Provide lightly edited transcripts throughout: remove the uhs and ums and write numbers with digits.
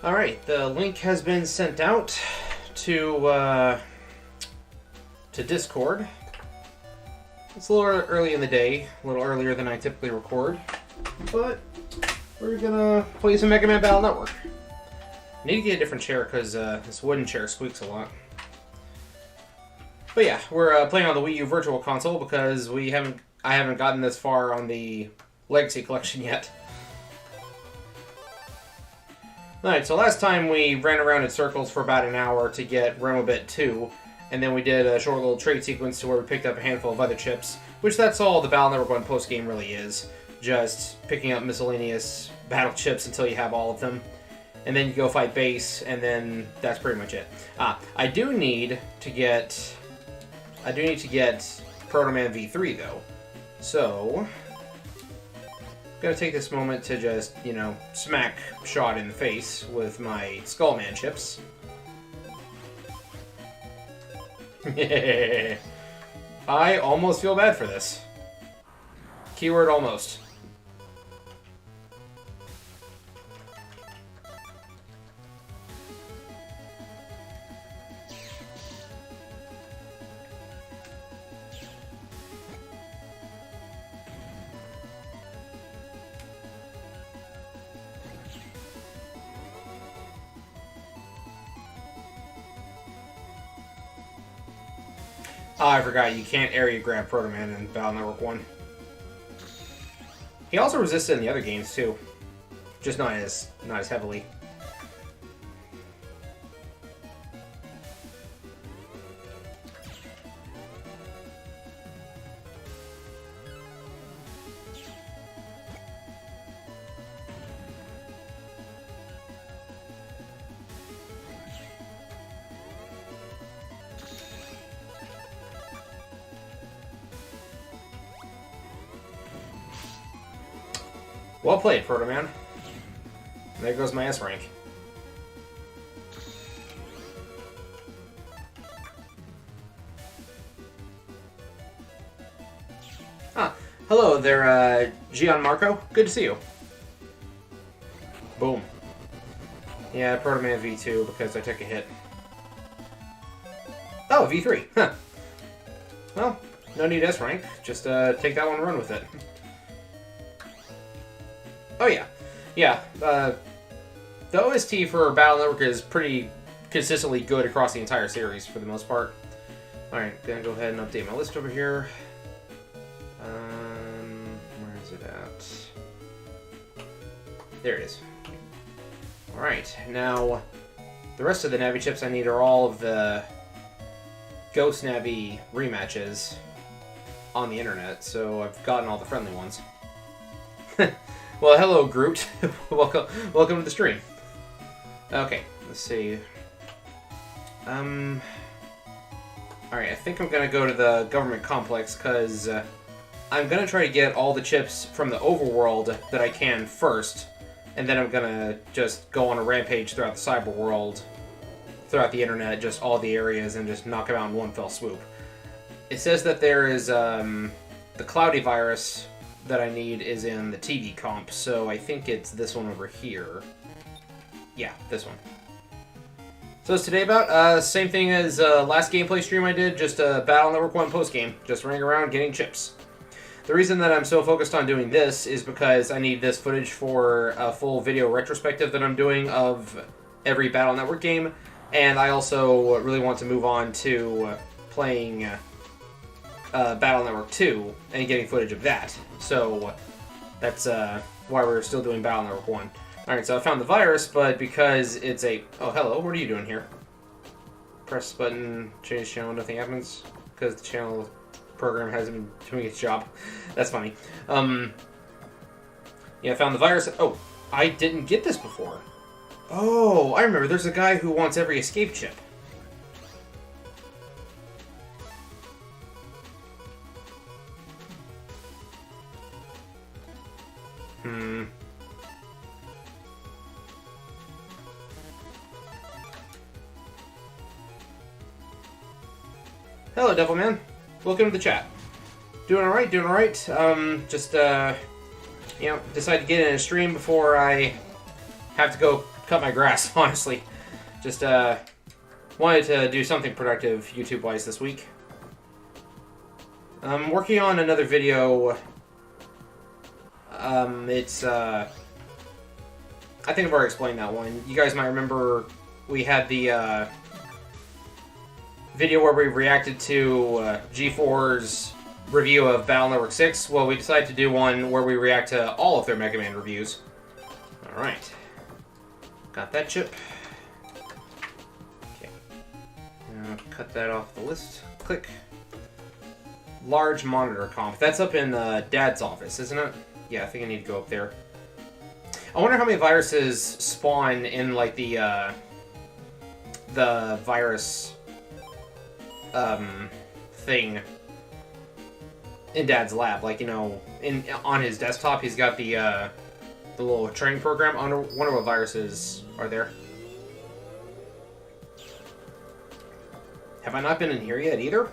Alright, the link has been sent out to Discord. It's a little early in the day, a little earlier than I typically record, but we're gonna play some Mega Man Battle Network. I need to get a different chair because this wooden chair squeaks a lot. But yeah, we're playing on the Wii U Virtual Console because I haven't gotten this far on the Legacy Collection yet. Alright, so last time we ran around in circles for about an hour to get Pt2, and then we did a short little trade sequence to where we picked up a handful of other chips, which that's all the Battle Network 1 post-game really is. Just picking up miscellaneous battle chips until you have all of them. And then you go fight base, and then that's pretty much it. I do need to get Proto Man V3 though. So I'm gonna take this moment to just, smack Shot in the face with my Skullman chips. I almost feel bad for this. Keyword almost. Oh, I forgot, you can't area grab Proto Man in Battle Network 1. He also resisted in the other games too. Just not as heavily. Well played, Proto Man. There goes my S rank. Hello there, Gianmarco. Good to see you. Boom. Yeah, Proto Man V2 because I took a hit. Oh, V3. Huh. Well, no need S rank. Just take that one and run with it. Oh yeah, yeah. The OST for Battle Network is pretty consistently good across the entire series for the most part. All right, gonna go ahead and update my list over here. Where is it at? There it is. All right, now the rest of the Navi chips I need are all of the Ghost Navi rematches on the internet, so I've gotten all the friendly ones. Well, hello, Groot. welcome to the stream. Okay, let's see. Alright, I think I'm gonna go to the government complex, because I'm gonna try to get all the chips from the overworld that I can first, and then I'm gonna just go on a rampage throughout the cyber world, throughout the internet, just all the areas, and just knock them out in one fell swoop. It says that there is, the Cloudy virus that I need is in the TV comp, so I think it's this one over here. Yeah, this one. So it's today about, same thing as last gameplay stream I did, just a Battle Network 1 post-game, just running around getting chips. The reason that I'm so focused on doing this is because I need this footage for a full video retrospective that I'm doing of every Battle Network game, and I also really want to move on to playing Battle Network 2 and getting footage of that. So that's why we're still doing Battle Network 1. Alright, so I found the virus, but because it's a... Oh, hello, what are you doing here? Press button, change channel, nothing happens. Because the channel program hasn't been doing its job. That's funny. Yeah, I found the virus. Oh, I didn't get this before. Oh, I remember. There's a guy who wants every escape chip. Hello, Devilman. Welcome to the chat. Doing alright, doing alright. Just, decided to get in a stream before I have to go cut my grass, honestly. Just wanted to do something productive YouTube-wise this week. I'm working on another video. It's I think I've already explained that one. You guys might remember we had the video where we reacted to G4's review of Battle Network 6. Well, we decided to do one where we react to all of their Mega Man reviews. Alright. Got that chip. Okay. Now cut that off the list. Click. Large monitor comp. That's up in Dad's office, isn't it? Yeah, I think I need to go up there. I wonder how many viruses spawn in, like, the virus thing in Dad's lab. Like, you know, on his desktop, he's got the little training program. I wonder what viruses are there. Have I not been in here yet either?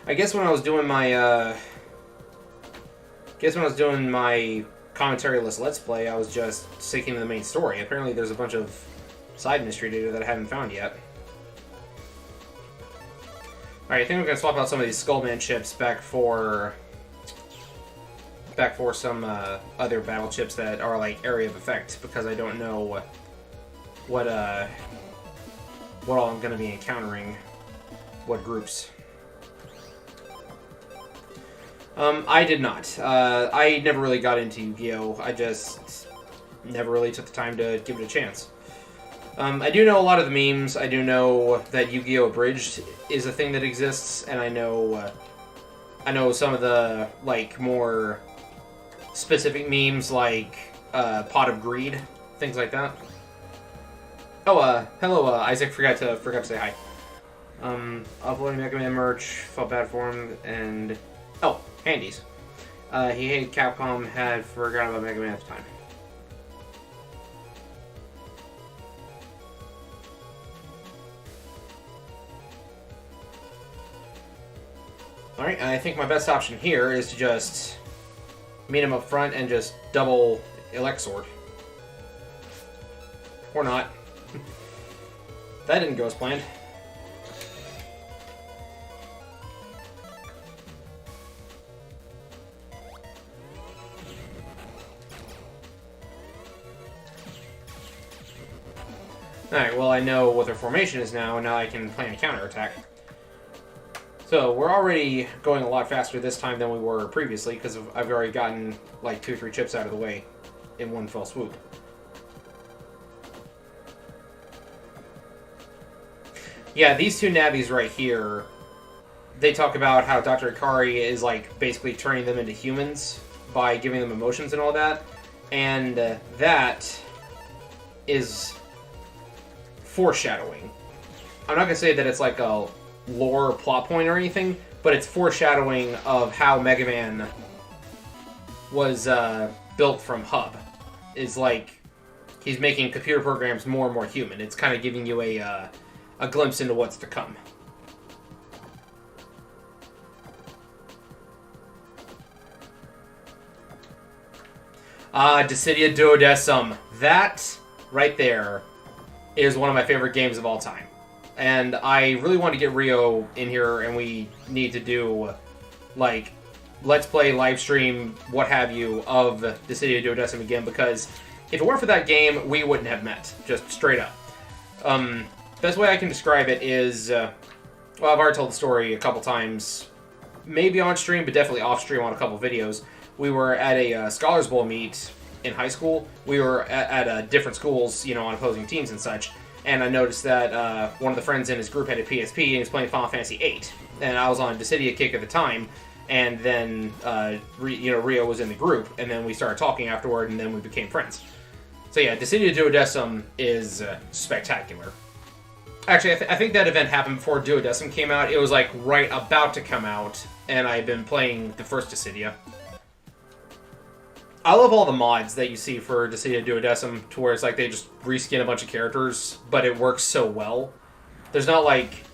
I guess when I was doing my commentary list Let's Play, I was just sticking to the main story. Apparently there's a bunch of side mystery data that I haven't found yet. Alright, I think we're going to swap out some of these Skullman chips back for some other battle chips that are like area of effect, because I don't know what all I'm going to be encountering, what groups. I did not. I never really got into Yu-Gi-Oh! I just never really took the time to give it a chance. I do know a lot of the memes. I do know that Yu-Gi-Oh! Abridged is a thing that exists, and I know some of the, like, more specific memes, like Pot of Greed, things like that. Oh, hello, Isaac. Forgot to say hi. Uploading MegaMan merch, felt bad for him, and oh, Handies. He hated Capcom, had forgotten about Mega Man at the time. Alright, I think my best option here is to just meet him up front and just double Elect Sword. Or not. That didn't go as planned. Alright, well I know what their formation is now, and now I can plan a counterattack. So, we're already going a lot faster this time than we were previously, because I've already gotten like 2 or 3 chips out of the way in one fell swoop. Yeah, these 2 Navis right here, they talk about how Dr. Ikari is like basically turning them into humans by giving them emotions and all that, and that is foreshadowing. I'm not going to say that it's like a lore plot point or anything, but it's foreshadowing of how Mega Man was built from Hub. It's like he's making computer programs more and more human. It's kind of giving you a glimpse into what's to come. Dissidia Duodecim. That right there is one of my favorite games of all time. And I really want to get Rio in here, and we need to do, like, Let's Play, live stream, what have you, of Dissidia Duodecim again, because if it weren't for that game, we wouldn't have met. Just straight up. Best way I can describe it is, well, I've already told the story a couple times, maybe on stream, but definitely off stream on a couple videos. We were at a Scholars Bowl meet in high school. We were at different schools, you know, on opposing teams and such. And I noticed that one of the friends in his group had a PSP and he was playing Final Fantasy VIII. And I was on Dissidia kick at the time. And then, Rio was in the group. And then we started talking afterward, and then we became friends. So yeah, Dissidia Duodecim is spectacular. Actually, I think that event happened before Duodecim came out. It was like right about to come out, and I had been playing the first Dissidia. I love all the mods that you see for Dissidia Duodecim, to where it's like they just reskin a bunch of characters, but it works so well. There's not like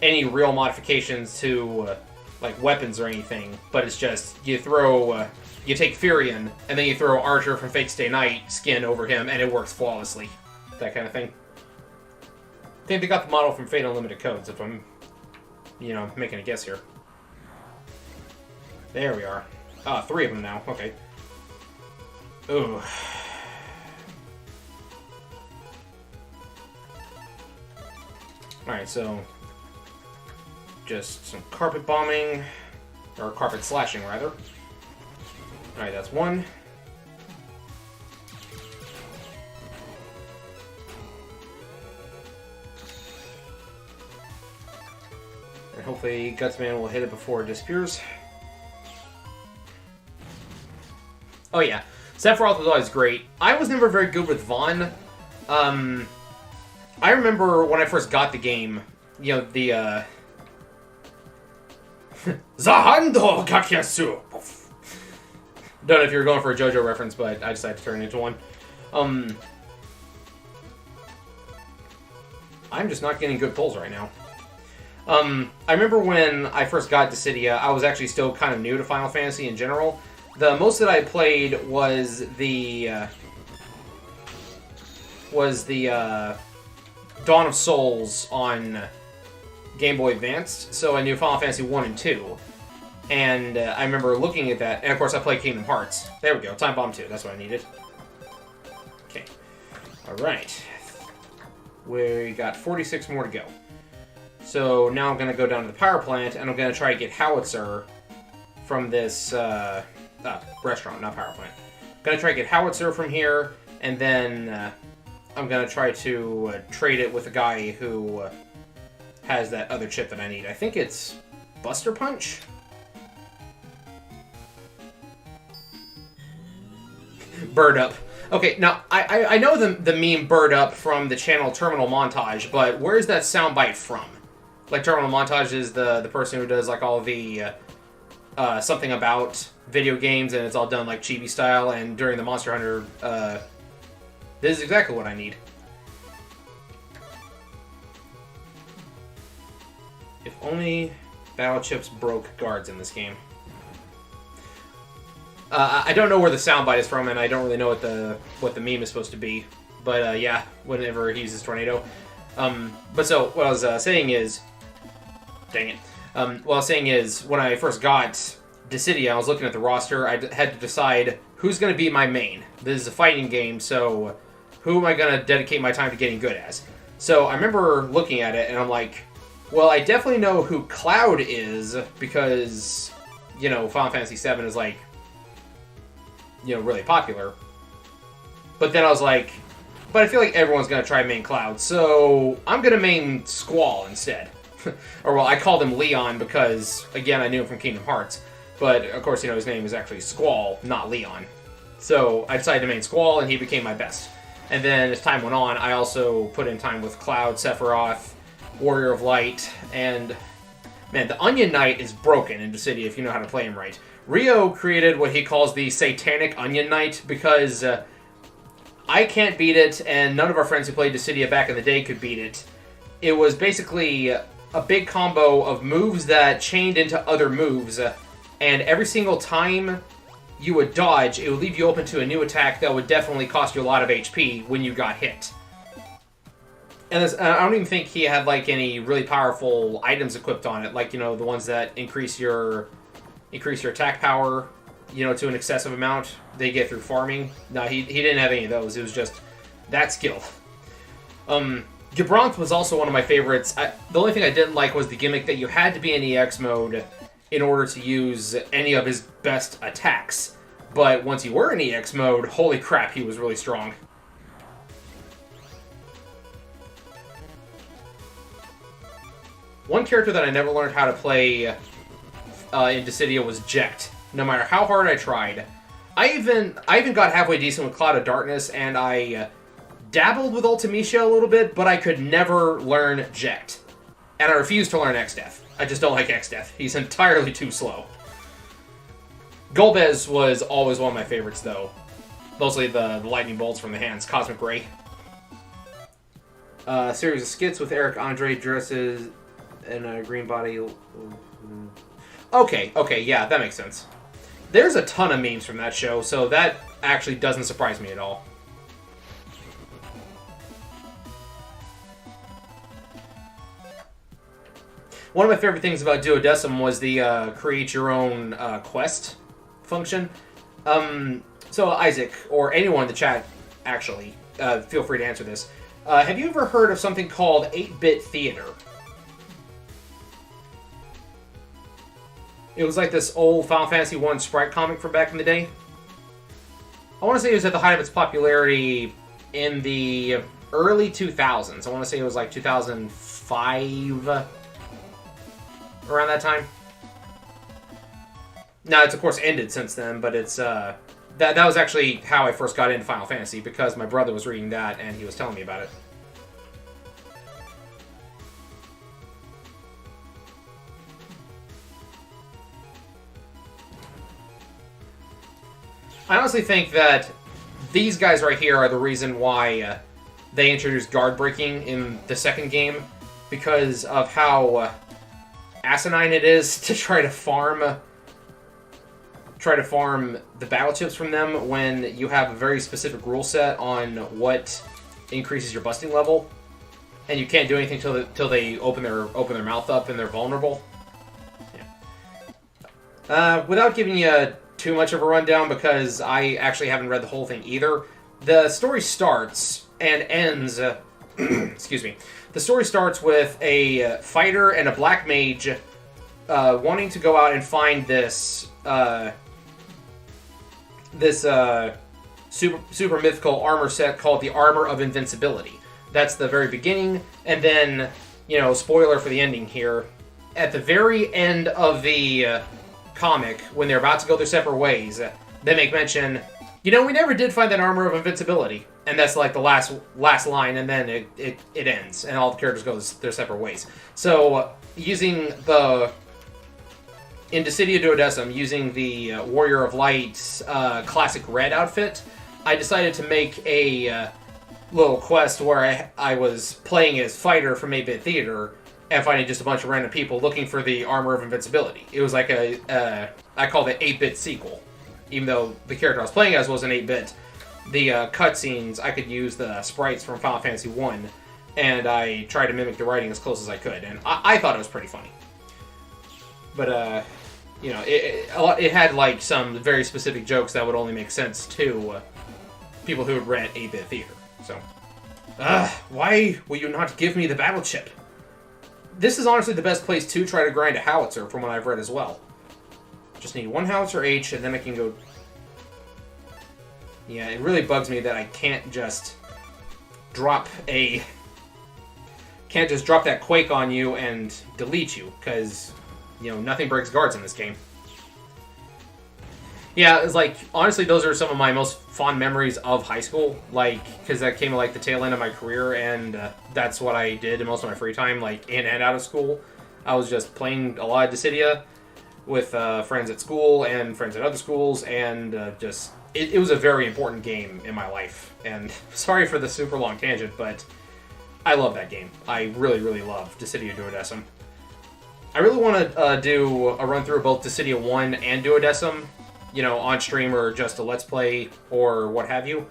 any real modifications to like weapons or anything, but it's just you throw you take Furion, and then you throw Archer from Fate Stay Night skin over him, and it works flawlessly. That kind of thing. I think they got the model from Fate Unlimited Codes, if I'm, you know, making a guess here. There we are. Ah, 3 of them now. Okay. Ooh. Alright, so... just some carpet bombing. Or carpet slashing, rather. Alright, that's 1. And hopefully Gutsman will hit it before it disappears. Oh yeah, Sephiroth was always great. I was never very good with Vaughn. I remember when I first got the game, you know, the, Zahando Kakyasu! Don't know if you were going for a JoJo reference, but I decided to turn it into one. I'm just not getting good pulls right now. I remember when I first got Dissidia, I was actually still kind of new to Final Fantasy in general. The most that I played was the Dawn of Souls on Game Boy Advanced, so I knew Final Fantasy 1 and 2. And I remember looking at that, and of course I played Kingdom Hearts. There we go, Time Bomb 2, that's what I needed. Okay. Alright. We got 46 more to go. So now I'm going to go down to the power plant, and I'm going to try to get Howitzer from this... restaurant, not power plant. I'm gonna try to get Howitzer from here, and then I'm gonna try to trade it with a guy who has that other chip that I need. I think it's Buster Punch? Bird Up. Okay, now, I know the meme Bird Up from the channel Terminal Montage, but where's that soundbite from? Like, Terminal Montage is the person who does, like, all the... something about video games, and it's all done like chibi style, and during the Monster Hunter, this is exactly what I need. If only battle chips broke guards in this game. I don't know where the soundbite is from, and I don't really know what the meme is supposed to be, but yeah, whenever he uses Tornado. But so, what I was saying is... Dang it. What I was saying is, when I first got Dissidia, I was looking at the roster, I had to decide who's going to be my main. This is a fighting game, so who am I going to dedicate my time to getting good as? So I remember looking at it, and I'm like, well, I definitely know who Cloud is, because, you know, Final Fantasy VII is, like, you know, really popular. But then I was like, but I feel like everyone's going to try main Cloud, so I'm going to main Squall instead. Or, well, I called him Leon because, again, I knew him from Kingdom Hearts. But, of course, you know, his name is actually Squall, not Leon. So, I decided to main Squall, and he became my best. And then, as time went on, I also put in time with Cloud, Sephiroth, Warrior of Light, and... Man, the Onion Knight is broken in Dissidia if you know how to play him right. Rio created what he calls the Satanic Onion Knight because I can't beat it, and none of our friends who played Dissidia back in the day could beat it. It was basically... a big combo of moves that chained into other moves, and every single time you would dodge, it would leave you open to a new attack that would definitely cost you a lot of HP when you got hit. And I don't even think he had, like, any really powerful items equipped on it, like, you know, the ones that increase your attack power, you know, to an excessive amount they get through farming. No, he didn't have any of those. It was just that skill. Gibranth was also one of my favorites. The only thing I didn't like was the gimmick that you had to be in EX mode in order to use any of his best attacks. But once you were in EX mode, holy crap, he was really strong. One character that I never learned how to play in Dissidia was Jecht. No matter how hard I tried. I even got halfway decent with Cloud of Darkness, and I dabbled with Ultimecia a little bit, but I could never learn Jecht. And I refuse to learn X-Death. I just don't like X-Death. He's entirely too slow. Golbez was always one of my favorites, though. Mostly the lightning bolts from the hands. Cosmic Ray. A series of skits with Eric Andre dresses in a green body. Okay, yeah, that makes sense. There's a ton of memes from that show, so that actually doesn't surprise me at all. One of my favorite things about Duodecim was the create your own quest function. So Isaac, or anyone in the chat, actually, feel free to answer this. Have you ever heard of something called 8-bit theater? It was like this old Final Fantasy 1 sprite comic from back in the day. I want to say it was at the height of its popularity in the early 2000s. I want to say it was like 2005, around that time. Now, it's of course ended since then, but it's that was actually how I first got into Final Fantasy, because my brother was reading that and he was telling me about it. I honestly think that these guys right here are the reason why they introduced guard breaking in the second game, because of how asinine it is to try to farm the battle chips from them when you have a very specific rule set on what increases your busting level, and you can't do anything till they open their mouth up and they're vulnerable. Yeah. Without giving you too much of a rundown, because I actually haven't read the whole thing either. The story starts and ends... excuse me. The story starts with a fighter and a black mage wanting to go out and find this super mythical armor set called the Armor of Invincibility. That's the very beginning, and then, you know, spoiler for the ending here, at the very end of the comic, when they're about to go their separate ways, they make mention, you know, we never did find that Armor of Invincibility. And that's like the last line, and then it ends, and all the characters go their separate ways. So, using in Dissidia Duodecim, using the Warrior of Light's classic red outfit, I decided to make a little quest where I was playing as fighter from 8-bit theater, and finding just a bunch of random people looking for the Armor of Invincibility. It was like I called it 8-bit sequel. Even though the character I was playing as was an 8-bit, the cutscenes, I could use the sprites from Final Fantasy 1, and I tried to mimic the writing as close as I could, and I thought it was pretty funny. But, you know, it had, like, some very specific jokes that would only make sense to people who had read 8-bit theater, so... why will you not give me the battle chip? This is honestly the best place to try to grind a howitzer, from what I've read as well. Just need one howitzer H, and then I can go... Yeah, it really bugs me that I can't just drop that Quake on you and delete you, because, you know, nothing breaks guards in this game. Yeah, it's like, honestly, those are some of my most fond memories of high school, like, because that came at, like, the tail end of my career, and that's what I did in most of my free time, like, in and out of school. I was just playing a lot of Dissidia with friends at school and friends at other schools, and just... It was a very important game in my life, and sorry for the super long tangent, but I love that game. I really, really love Dissidia Duodecim. I really want to do a run-through of both Dissidia 1 and Duodecim, you know, on stream or just a Let's Play or what have you,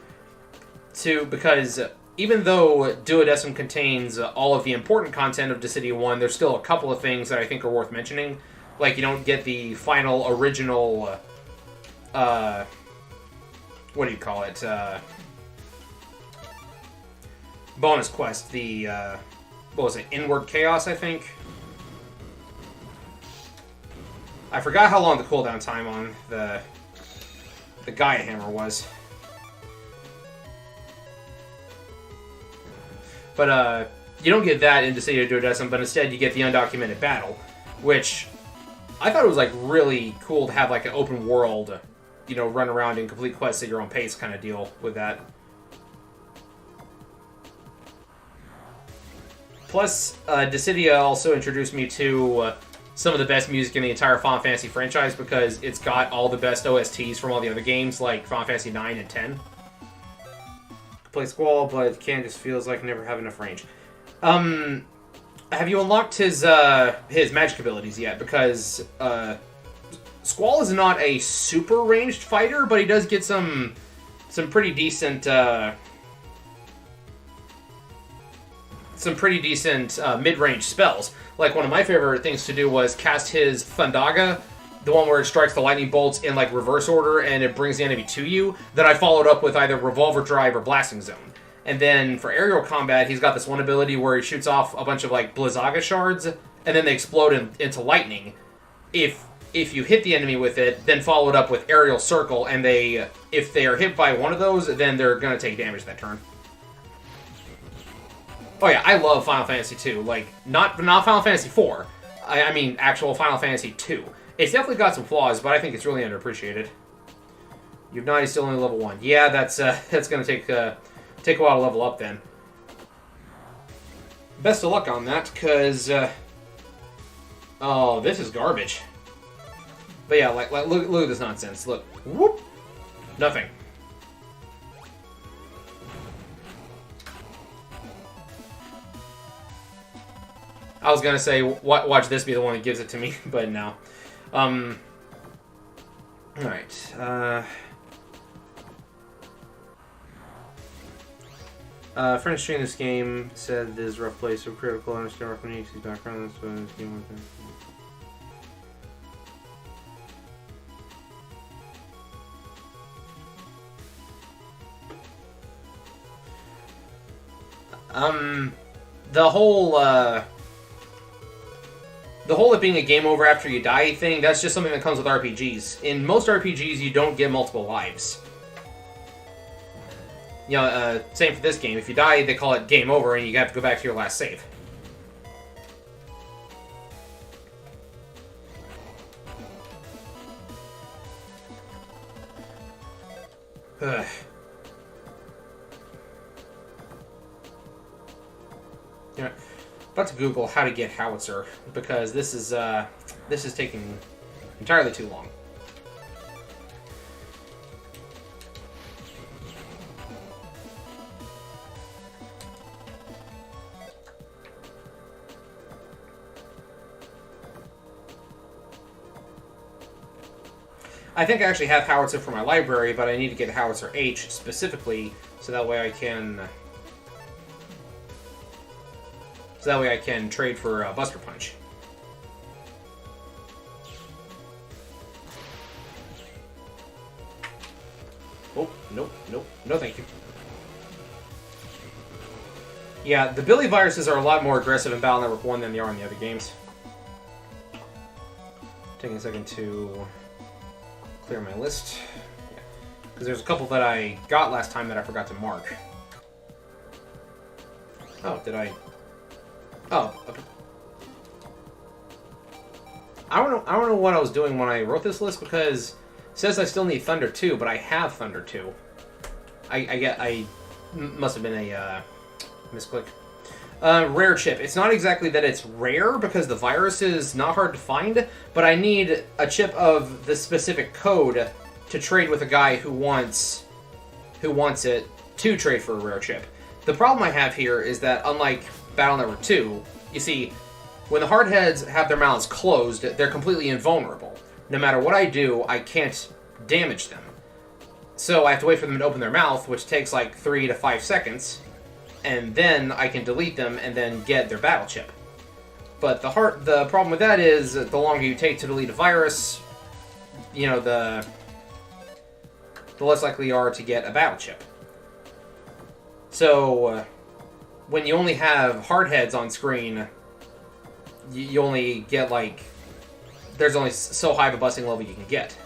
because even though Duodecim contains all of the important content of Dissidia 1, there's still a couple of things that I think are worth mentioning. Like, you don't get the final original... what do you call it? Bonus quest. The, what was it? Inward Chaos, I think? I forgot how long the cooldown time on the Gaia Hammer was. But, you don't get that in Dissidia Duodecim, but instead you get the Undocumented Battle, which I thought it was, like, really cool to have, like, an open world... you know, run around and complete quests at your own pace kind of deal with that. Plus, Dissidia also introduced me to some of the best music in the entire Final Fantasy franchise, because it's got all the best OSTs from all the other games, like Final Fantasy 9 and 10. Play Squall, but Can just feels like never have enough range. Have you unlocked his magic abilities yet? Because, Squall is not a super ranged fighter, but he does get some pretty decent mid-range spells. Like, one of my favorite things to do was cast his Thundaga, the one where it strikes the lightning bolts in, like, reverse order, and it brings the enemy to you. Then I followed up with either Revolver Drive or Blasting Zone. And then for aerial combat, he's got this one ability where he shoots off a bunch of, like, Blizzaga shards, and then they explode into lightning. If you hit the enemy with it, then follow it up with Aerial Circle, and if they are hit by one of those, then they're going to take damage that turn. Oh yeah, I love Final Fantasy 2. Like, not Final Fantasy 4. I mean, actual Final Fantasy 2. It's definitely got some flaws, but I think it's really underappreciated. You've not, he's still only level 1. Yeah, that's going to take a while to level up then. Best of luck on that, because... oh, this is garbage. But yeah, like look at this nonsense. Look. Whoop! Nothing. I was gonna say, watch this be the one that gives it to me, but no. Alright. Friend streaming this game said this is a rough place, so critical, understand rough needs, his background, that's what this game was there. The whole it being a game over after you die thing, that's just something that comes with RPGs. In most RPGs, you don't get multiple lives. You know, same for this game. If you die, they call it game over, and you have to go back to your last save. Ugh. Yeah, about to Google how to get howitzer because this is taking entirely too long. I think I actually have howitzer for my library, but I need to get howitzer H specifically so that way I can. So that way I can trade for Buster Punch. Oh, nope, nope, no thank you. Yeah, the Billy viruses are a lot more aggressive in Battle Network 1 than they are in the other games. Taking a second to clear my list. Yeah. Because there's a couple that I got last time that I forgot to mark. Oh, did I... Oh, okay. I don't know what I was doing when I wrote this list because it says I still need Thunder 2, but I have Thunder 2. I must have been a misclick. Rare chip. It's not exactly that it's rare because the virus is not hard to find, but I need a chip of the specific code to trade with a guy who wants it to trade for a rare chip. The problem I have here is that unlike Battle Network 2, you see, when the hardheads have their mouths closed, they're completely invulnerable. No matter what I do, I can't damage them. So I have to wait for them to open their mouth, which takes like 3 to 5 seconds, and then I can delete them and then get their battle chip. But the problem with that is the longer you take to delete a virus, you know, the less likely you are to get a battle chip. So when you only have hardheads on screen, you only get like, there's only so high of a busting level you can get.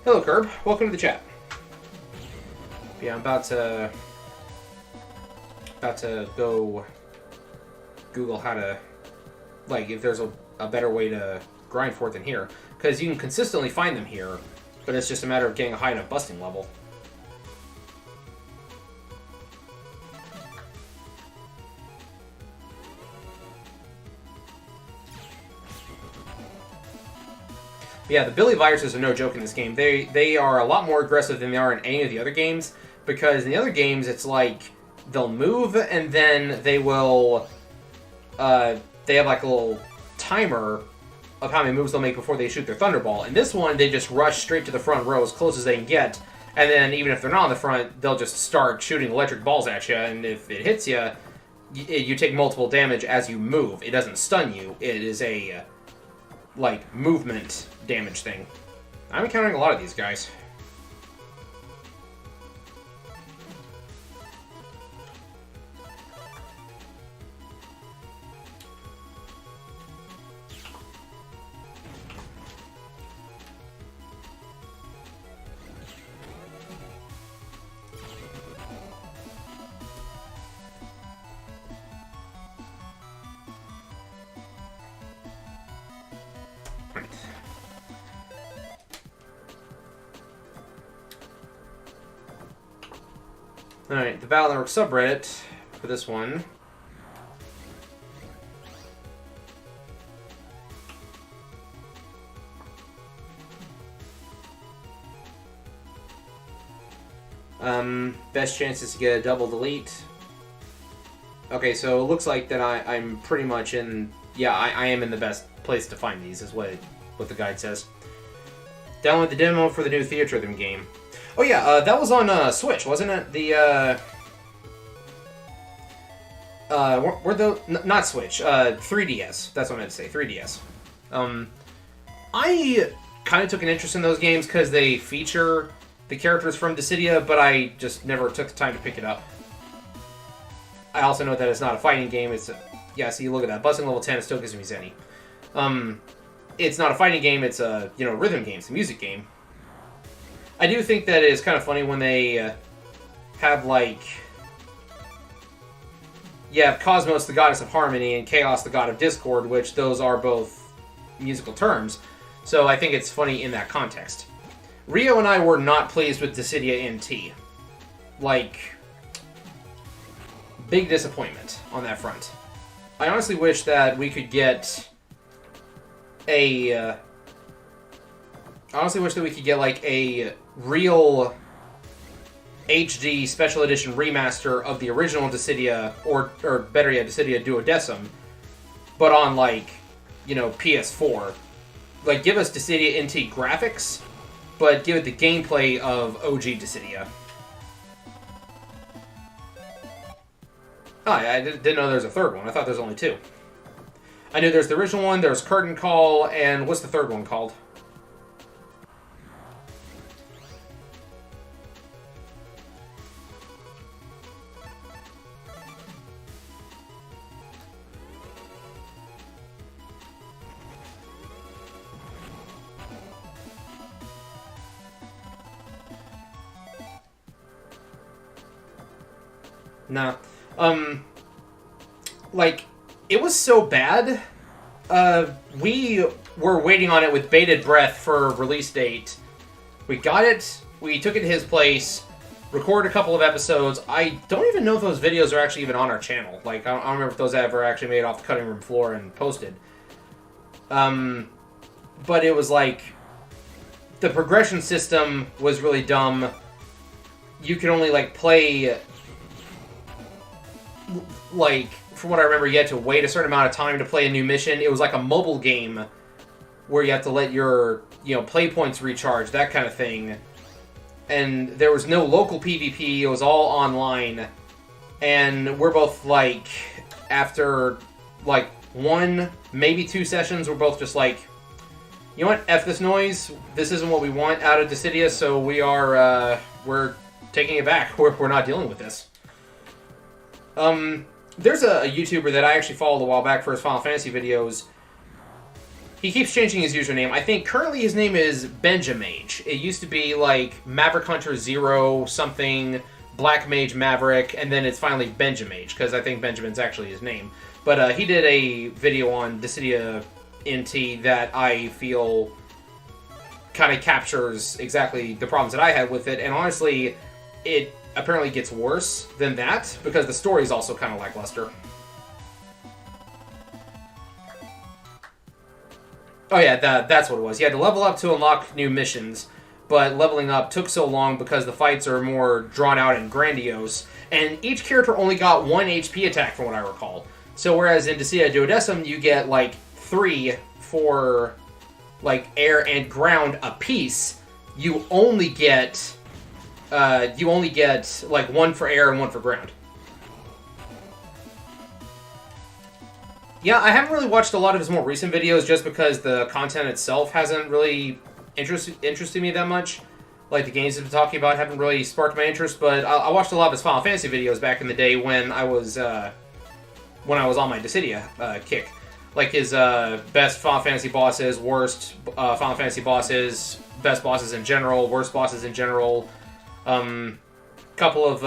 Hello, Curb. Welcome to the chat. Yeah, I'm about to go Google how to, like, if there's a better way to grind for it than here. Because you can consistently find them here, but it's just a matter of getting a high enough busting level. Yeah, the Billy viruses are no joke in this game. They are a lot more aggressive than they are in any of the other games, because in the other games it's like they'll move and then they will they have like a little timer of how many moves they'll make before they shoot their Thunderball. In this one, they just rush straight to the front row as close as they can get, and then even if they're not on the front, they'll just start shooting electric balls at you, and if it hits you, you take multiple damage as you move. It doesn't stun you. It is a, like, movement damage thing. I'm encountering a lot of these guys. Alright, the Battle Network subreddit for this one. Best chances to get a double delete. Okay, so it looks like that I'm pretty much in... Yeah, I am in the best place to find these, is what the guide says. Download the demo for the new Theatre Rhythm game. Oh yeah, that was on Switch, wasn't it? The not Switch, 3DS. That's what I meant to say, 3DS. I kind of took an interest in those games because they feature the characters from Dissidia, but I just never took the time to pick it up. I also know that it's not a fighting game. It's yeah. See, look at that, busting level 10. It still gives me Zenny. It's not a fighting game. It's a rhythm game. It's a music game. I do think that it's kind of funny when they have, like... You have Cosmos, the goddess of harmony, and Chaos, the god of discord, which those are both musical terms. So I think it's funny in that context. Rio and I were not pleased with Dissidia NT. Like, big disappointment on that front. I honestly wish that we could get a... I honestly wish that we could get, like, a real HD Special Edition remaster of the original Dissidia, or better yet, Dissidia Duodecim, but on, like, PS4. Like, give us Dissidia NT graphics, but give it the gameplay of OG Dissidia. Oh, I didn't know there was a third one. I thought there was only two. I knew there's the original one, there's Curtain Call, and what's the third one called? Nah. Like, it was so bad. We were waiting on it with bated breath for a release date. We got it, we took it to his place, recorded a couple of episodes. I don't even know if those videos are actually even on our channel. Like, I don't remember if those ever actually made it off the cutting room floor and posted. But it was like, the progression system was really dumb. You could only, like, play... Like, from what I remember, you had to wait a certain amount of time to play a new mission. It was like a mobile game where you have to let your, play points recharge, that kind of thing. And there was no local PvP, it was all online. And we're both, like, after, like, 1, maybe 2 sessions, we're both just like, you know what, F this noise, this isn't what we want out of Dissidia, so we're taking it back. We're not dealing with this. There's a YouTuber that I actually followed a while back for his Final Fantasy videos. He keeps changing his username. I think currently his name is Benjamage. It used to be like Maverick Hunter 0 something, Black Mage Maverick, and then it's finally Benjamage, because I think Benjamin's actually his name. But he did a video on Dissidia NT that I feel kind of captures exactly the problems that I had with it, and honestly, it apparently gets worse than that, because the story is also kind of lackluster. Oh yeah, that's what it was. You had to level up to unlock new missions, but leveling up took so long because the fights are more drawn out and grandiose, and each character only got 1 HP attack from what I recall. So whereas in Dissidia Duodecim you get like 3 for like air and ground apiece, you only get like 1 for air and 1 for ground. Yeah, I haven't really watched a lot of his more recent videos just because the content itself hasn't really interested me that much. Like, the games he's been talking about haven't really sparked my interest, but I watched a lot of his Final Fantasy videos back in the day when I was on my Dissidia kick. Like his best Final Fantasy bosses, worst Final Fantasy bosses, best bosses in general, worst bosses in general. Couple of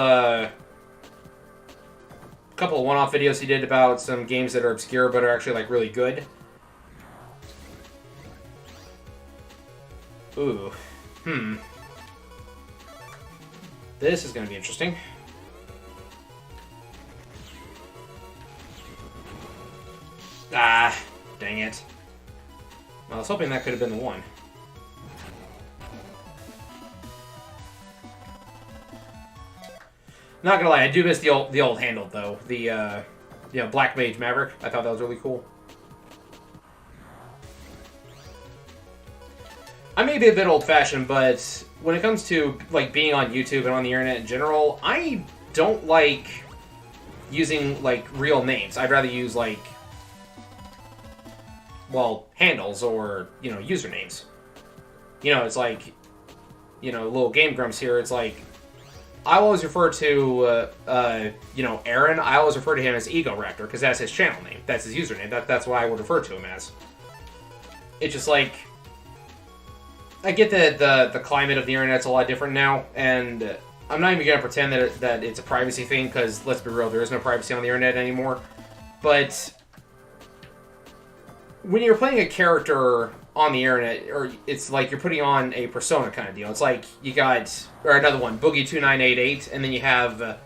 one-off videos he did about some games that are obscure but are actually like really good. Ooh, this is going to be interesting. Ah, dang it. Well, I was hoping that could have been the one. Not gonna lie, I do miss the old handle though. The Black Mage Maverick. I thought that was really cool. I may be a bit old-fashioned, but when it comes to like being on YouTube and on the internet in general, I don't like using like real names. I'd rather use like, well, handles or, usernames. It's like, little Game Grumps here. It's like, I always refer to, Aaron. I always refer to him as Ego Raptor because that's his channel name. That's his username. That's what I would refer to him as. It's just like, I get that the climate of the internet's a lot different now, and I'm not even going to pretend that it's a privacy thing because, let's be real, there is no privacy on the internet anymore. But when you're playing a character on the internet, or it's like you're putting on a persona kind of deal. It's like you got, or another one, Boogie2988, and then you have,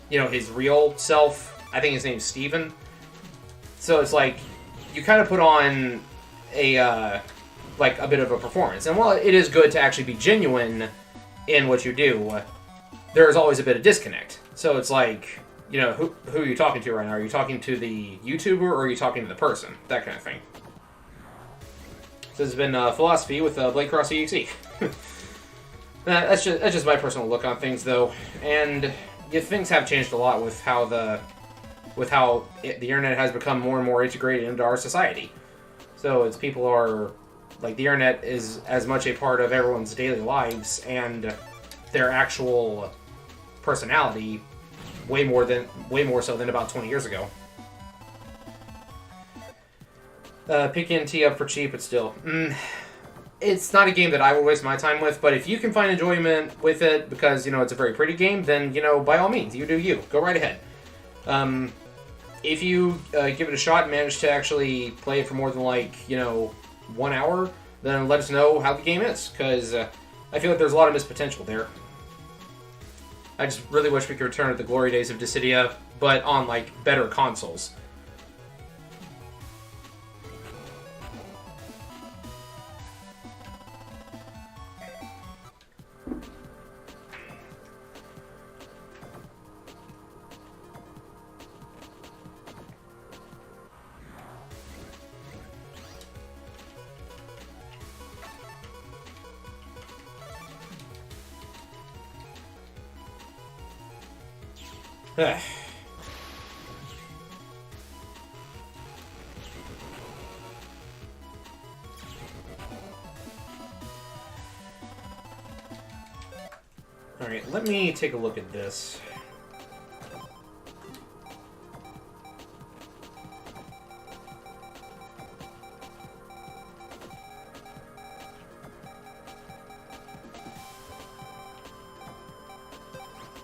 his real self. I think his name's Steven. So it's like, you kind of put on a bit of a performance. And while it is good to actually be genuine in what you do, there is always a bit of disconnect. So it's like, who are you talking to right now? Are you talking to the YouTuber, or are you talking to the person? That kind of thing. This has been Philosophy with Blade Cross EXE. That's just my personal look on things, though, and things have changed a lot with how the internet has become more and more integrated into our society. So it's people are like, the internet is as much a part of everyone's daily lives and their actual personality way more so than about 20 years ago. Picking T up for cheap, but still. It's not a game that I will waste my time with, but if you can find enjoyment with it because, it's a very pretty game, then, by all means, you do you. Go right ahead. If you give it a shot and manage to actually play it for more than, 1 hour, then let us know how the game is, because I feel like there's a lot of missed potential there. I just really wish we could return to the glory days of Dissidia, but on, better consoles. Alright, let me take a look at this.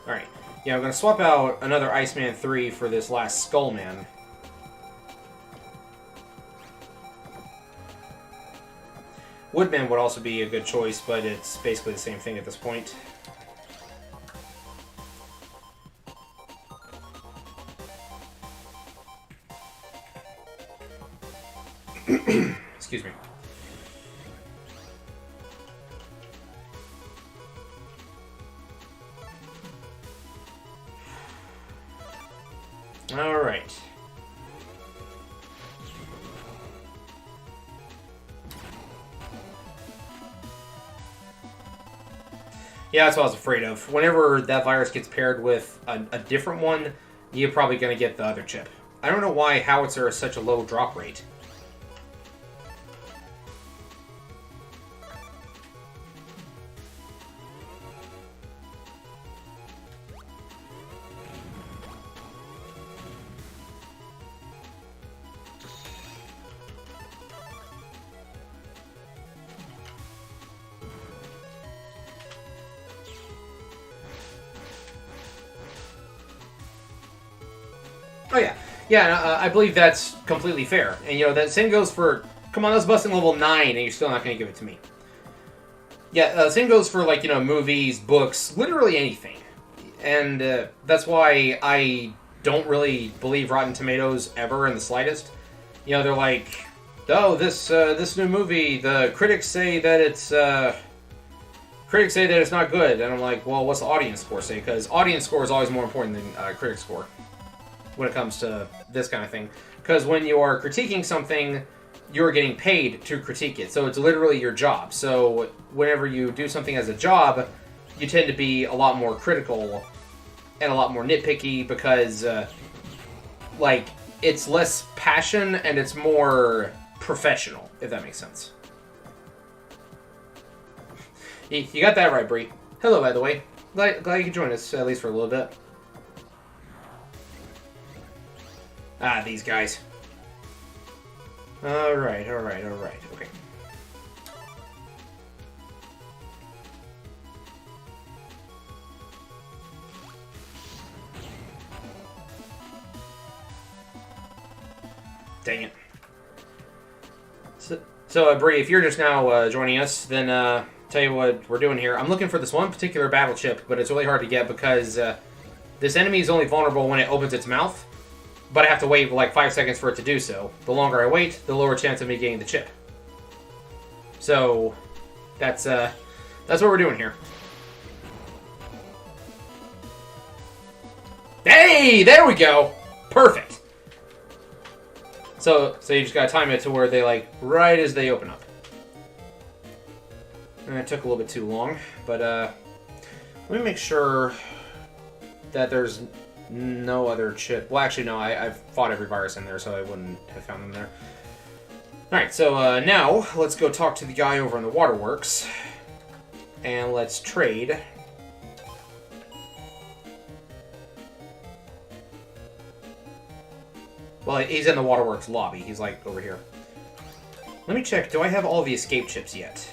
Alright. Yeah, I'm going to swap out another Iceman 3 for this last Skullman. Woodman would also be a good choice, but it's basically the same thing at this point. Excuse me. All right. Yeah, that's what I was afraid of. Whenever that virus gets paired with a different one, you're probably going to get the other chip. I don't know why Howitzer is such a low drop rate. Oh, yeah. Yeah, I believe that's completely fair. And, you know, that same goes for... Come on, I was busting level 9, and you're still not going to give it to me. Yeah, same goes for, like, you know, movies, books, literally anything. And that's why I don't really believe Rotten Tomatoes ever in the slightest. You know, they're like, oh, this new movie, the critics say that it's... critics say that it's not good. And I'm like, well, what's the audience score say? Because audience score is always more important than critic score when it comes to this kind of thing. Because when you are critiquing something, you're getting paid to critique it. So it's literally your job. So whenever you do something as a job, you tend to be a lot more critical and a lot more nitpicky because, like, it's less passion and it's more professional, if that makes sense. You got that right, Bree. Hello, by the way. Glad you could join us, at least for a little bit. Ah, these guys. Alright. Okay. Dang it. So Bree, if you're just now joining us, then tell you what we're doing here. I'm looking for this one particular battle chip, but it's really hard to get because this enemy is only vulnerable when it opens its mouth. But I have to wait like 5 seconds for it to do so. The longer I wait, the lower chance of me getting the chip. So that's what we're doing here. Hey, there we go. Perfect. So you just gotta time it to where they like right as they open up. And it took a little bit too long, but let me make sure that there's no other chip. Well, actually, no. I've fought every virus in there, so I wouldn't have found them there. Alright, so now let's go talk to the guy over in the waterworks. And let's trade. Well, he's in the waterworks lobby. He's like over here. Let me check. Do I have all the escape chips yet?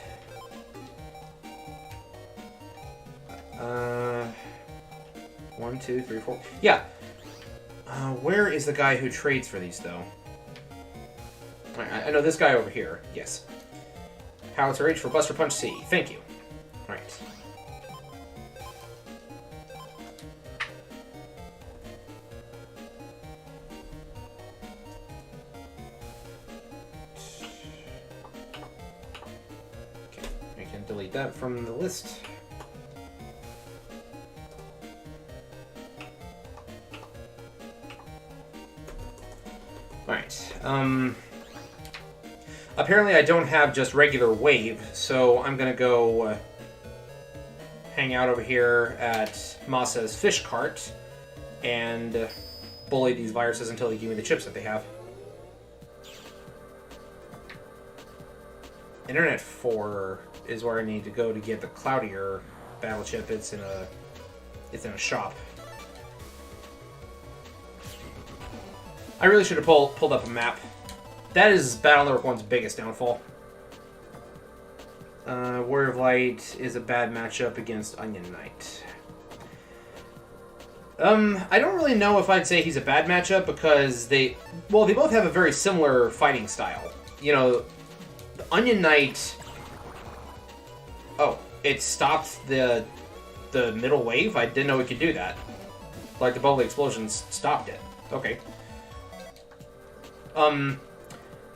1, 2, 3, 4. Yeah. Where is the guy who trades for these, though? I know this guy over here. Yes. Howitzer H for Buster Punch C. Thank you. Alright. Okay, I can delete that from the list. Alright, apparently I don't have just regular wave, so I'm gonna go hang out over here at Masa's fish cart and bully these viruses until they give me the chips that they have. Internet 4 is where I need to go to get the cloudier battle chip. It's in a shop. I really should have pulled up a map. That is Battle Network 1's biggest downfall. Warrior of Light is a bad matchup against Onion Knight. I don't really know if I'd say he's a bad matchup because they both have a very similar fighting style. You know, the Onion Knight... Oh, it stopped the middle wave? I didn't know it could do that. Like, the Bubbly Explosions stopped it. Okay.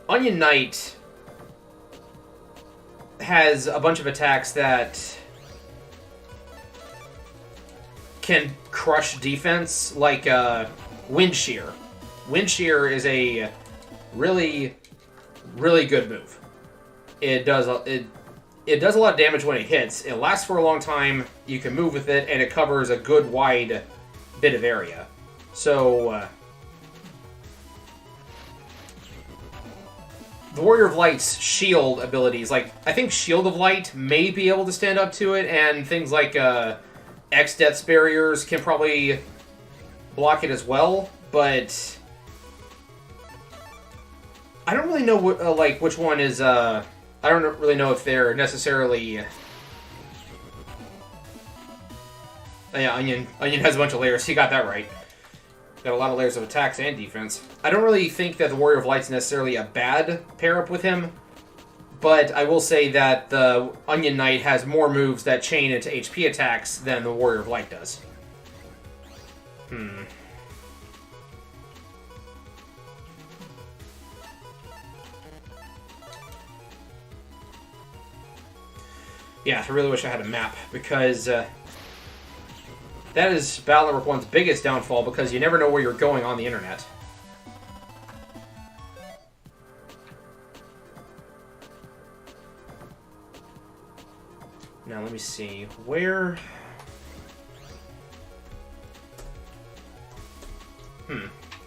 Onion Knight has a bunch of attacks that can crush defense, like Wind Shear. Wind Shear is a really, really good move. It it does a lot of damage when it hits. It lasts for a long time. You can move with it, and it covers a good wide bit of area. So, the Warrior of Light's shield abilities, like, I think Shield of Light may be able to stand up to it, and things like X-Death's barriers can probably block it as well, but I don't really know what, like, which one is, I don't really know if they're necessarily... yeah, Onion has a bunch of layers. He got that right. Got a lot of layers of attacks and defense. I don't really think that the Warrior of Light's necessarily a bad pair-up with him, but I will say that the Onion Knight has more moves that chain into HP attacks than the Warrior of Light does. Yeah, I really wish I had a map, because that is Battle Network 1's biggest downfall, because you never know where you're going on the internet. Now, let me see. Where...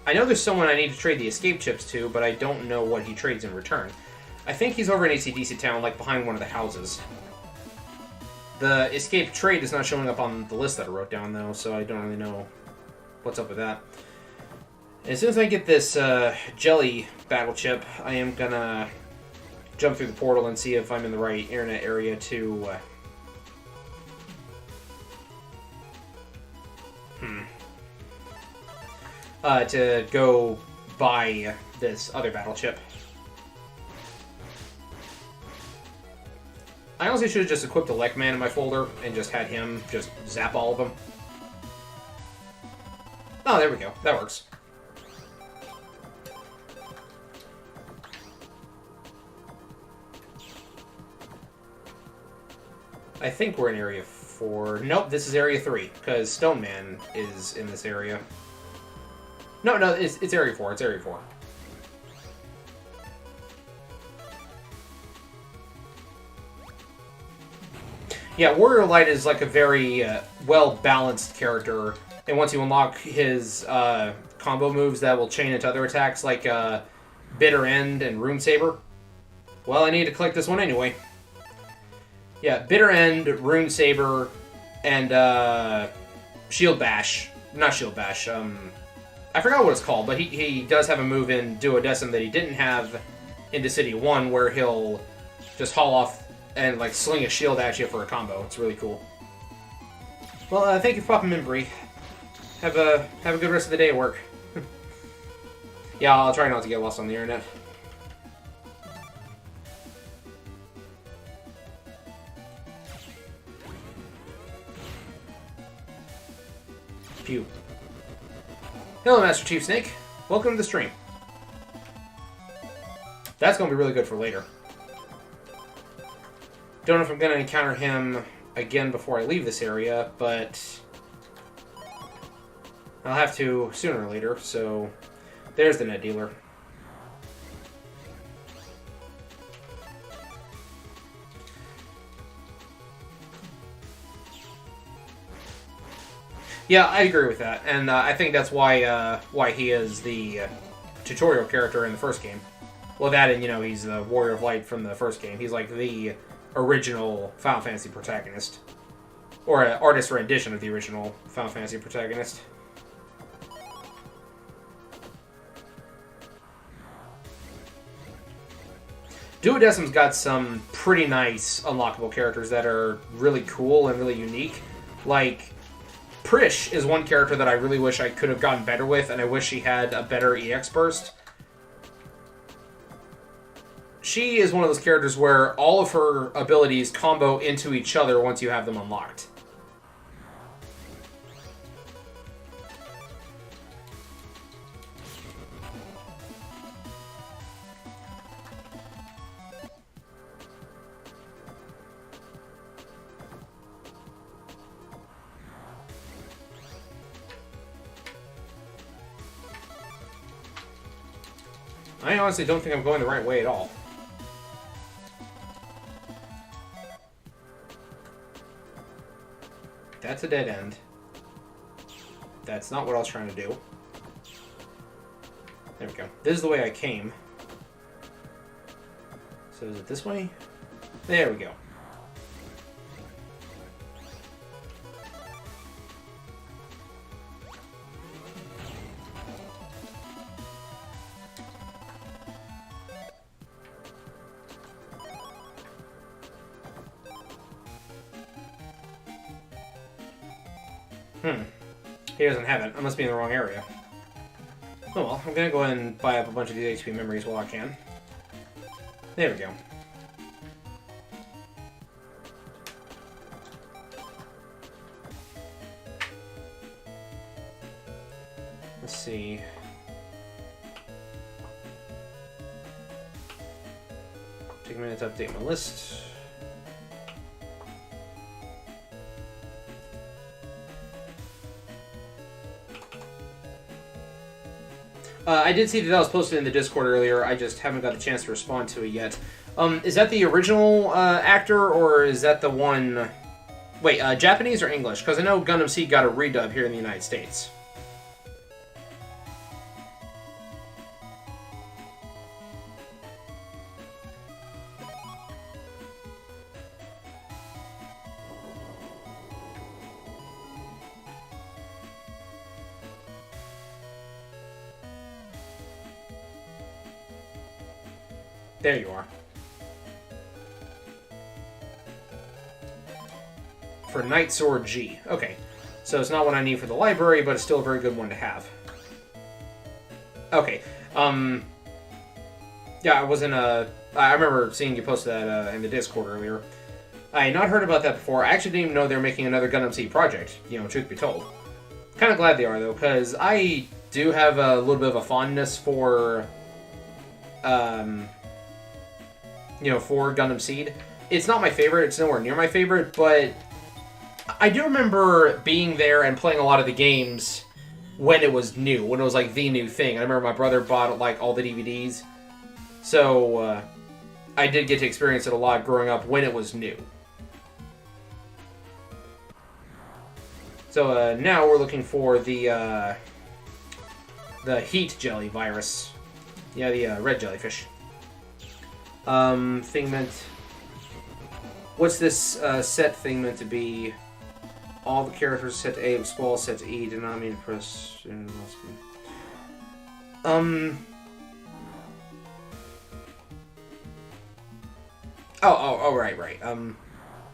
I know there's someone I need to trade the escape chips to, but I don't know what he trades in return. I think he's over in AC/DC Town, like behind one of the houses. The escape trade is not showing up on the list that I wrote down, though, so I don't really know what's up with that. As soon as I get this jelly battle chip, I am gonna jump through the portal and see if I'm in the right internet area to... to go buy this other battle chip. I honestly should have just equipped a MegaMan in my folder and just had him just zap all of them. Oh, there we go. That works. I think we're in Area 4. Nope, this is Area 3, because Stone Man is in this area. No, it's Area 4. It's Area 4. Yeah, Warrior of Light is like a very well-balanced character, and once you unlock his combo moves that will chain into other attacks, like Bitter End and Rune Saber. Well, I need to collect this one anyway. Yeah, Bitter End, Rune Saber, and Shield Bash. Not Shield Bash, I forgot what it's called, but he does have a move in Duodecim that he didn't have in Dissidia 1, where he'll just haul off and like sling a shield at you for a combo. It's really cool. Well, thank you for popping in, Bree. Have a good rest of the day at work. Yeah, I'll try not to get lost on the internet. Phew. Hello, Master Chief Snake. Welcome to the stream. That's going to be really good for later. Don't know if I'm going to encounter him again before I leave this area, but I'll have to sooner or later, so there's the net dealer. Yeah, I agree with that, and I think that's why he is the tutorial character in the first game. Well, that and, you know, he's the Warrior of Light from the first game. He's like the original Final Fantasy protagonist. Or an artist rendition of the original Final Fantasy protagonist. Duodecim's got some pretty nice unlockable characters that are really cool and really unique. Like, Prish is one character that I really wish I could have gotten better with, and I wish she had a better EX burst. She is one of those characters where all of her abilities combo into each other once you have them unlocked. I honestly don't think I'm going the right way at all. that's a dead end. That's not what I was trying to do. There we go. This is the way I came. So is it this way? There we go. He doesn't have it. I must be in the wrong area. Oh well, I'm gonna go ahead and buy up a bunch of these HP memories while I can. There we go. Let's see. Take a minute to update my list. I did see that was posted in the Discord earlier. I just haven't got the chance to respond to it yet. Is that the original actor, or is that the one... Wait, Japanese or English? Because I know Gundam Seed got a redub here in the United States. There you are. For Night Sword G. Okay. So it's not one I need for the library, but it's still a very good one to have. Okay. Yeah, I wasn't I remember seeing you post that in the Discord earlier. I had not heard about that before. I actually didn't even know they were making another Gundam Seed project, you know, truth be told. Kind of glad they are, though, because I do have a little bit of a fondness for... you know, for Gundam Seed. It's not my favorite, it's nowhere near my favorite, but I do remember being there and playing a lot of the games when it was new, when it was like the new thing. I remember my brother bought like all the DVDs, so I did get to experience it a lot growing up when it was new. So now we're looking for the heat jelly virus. Yeah, the red jellyfish. Thing meant... What's this set thing meant to be? All the characters set to A, Squall set to E, did not mean to press... Right.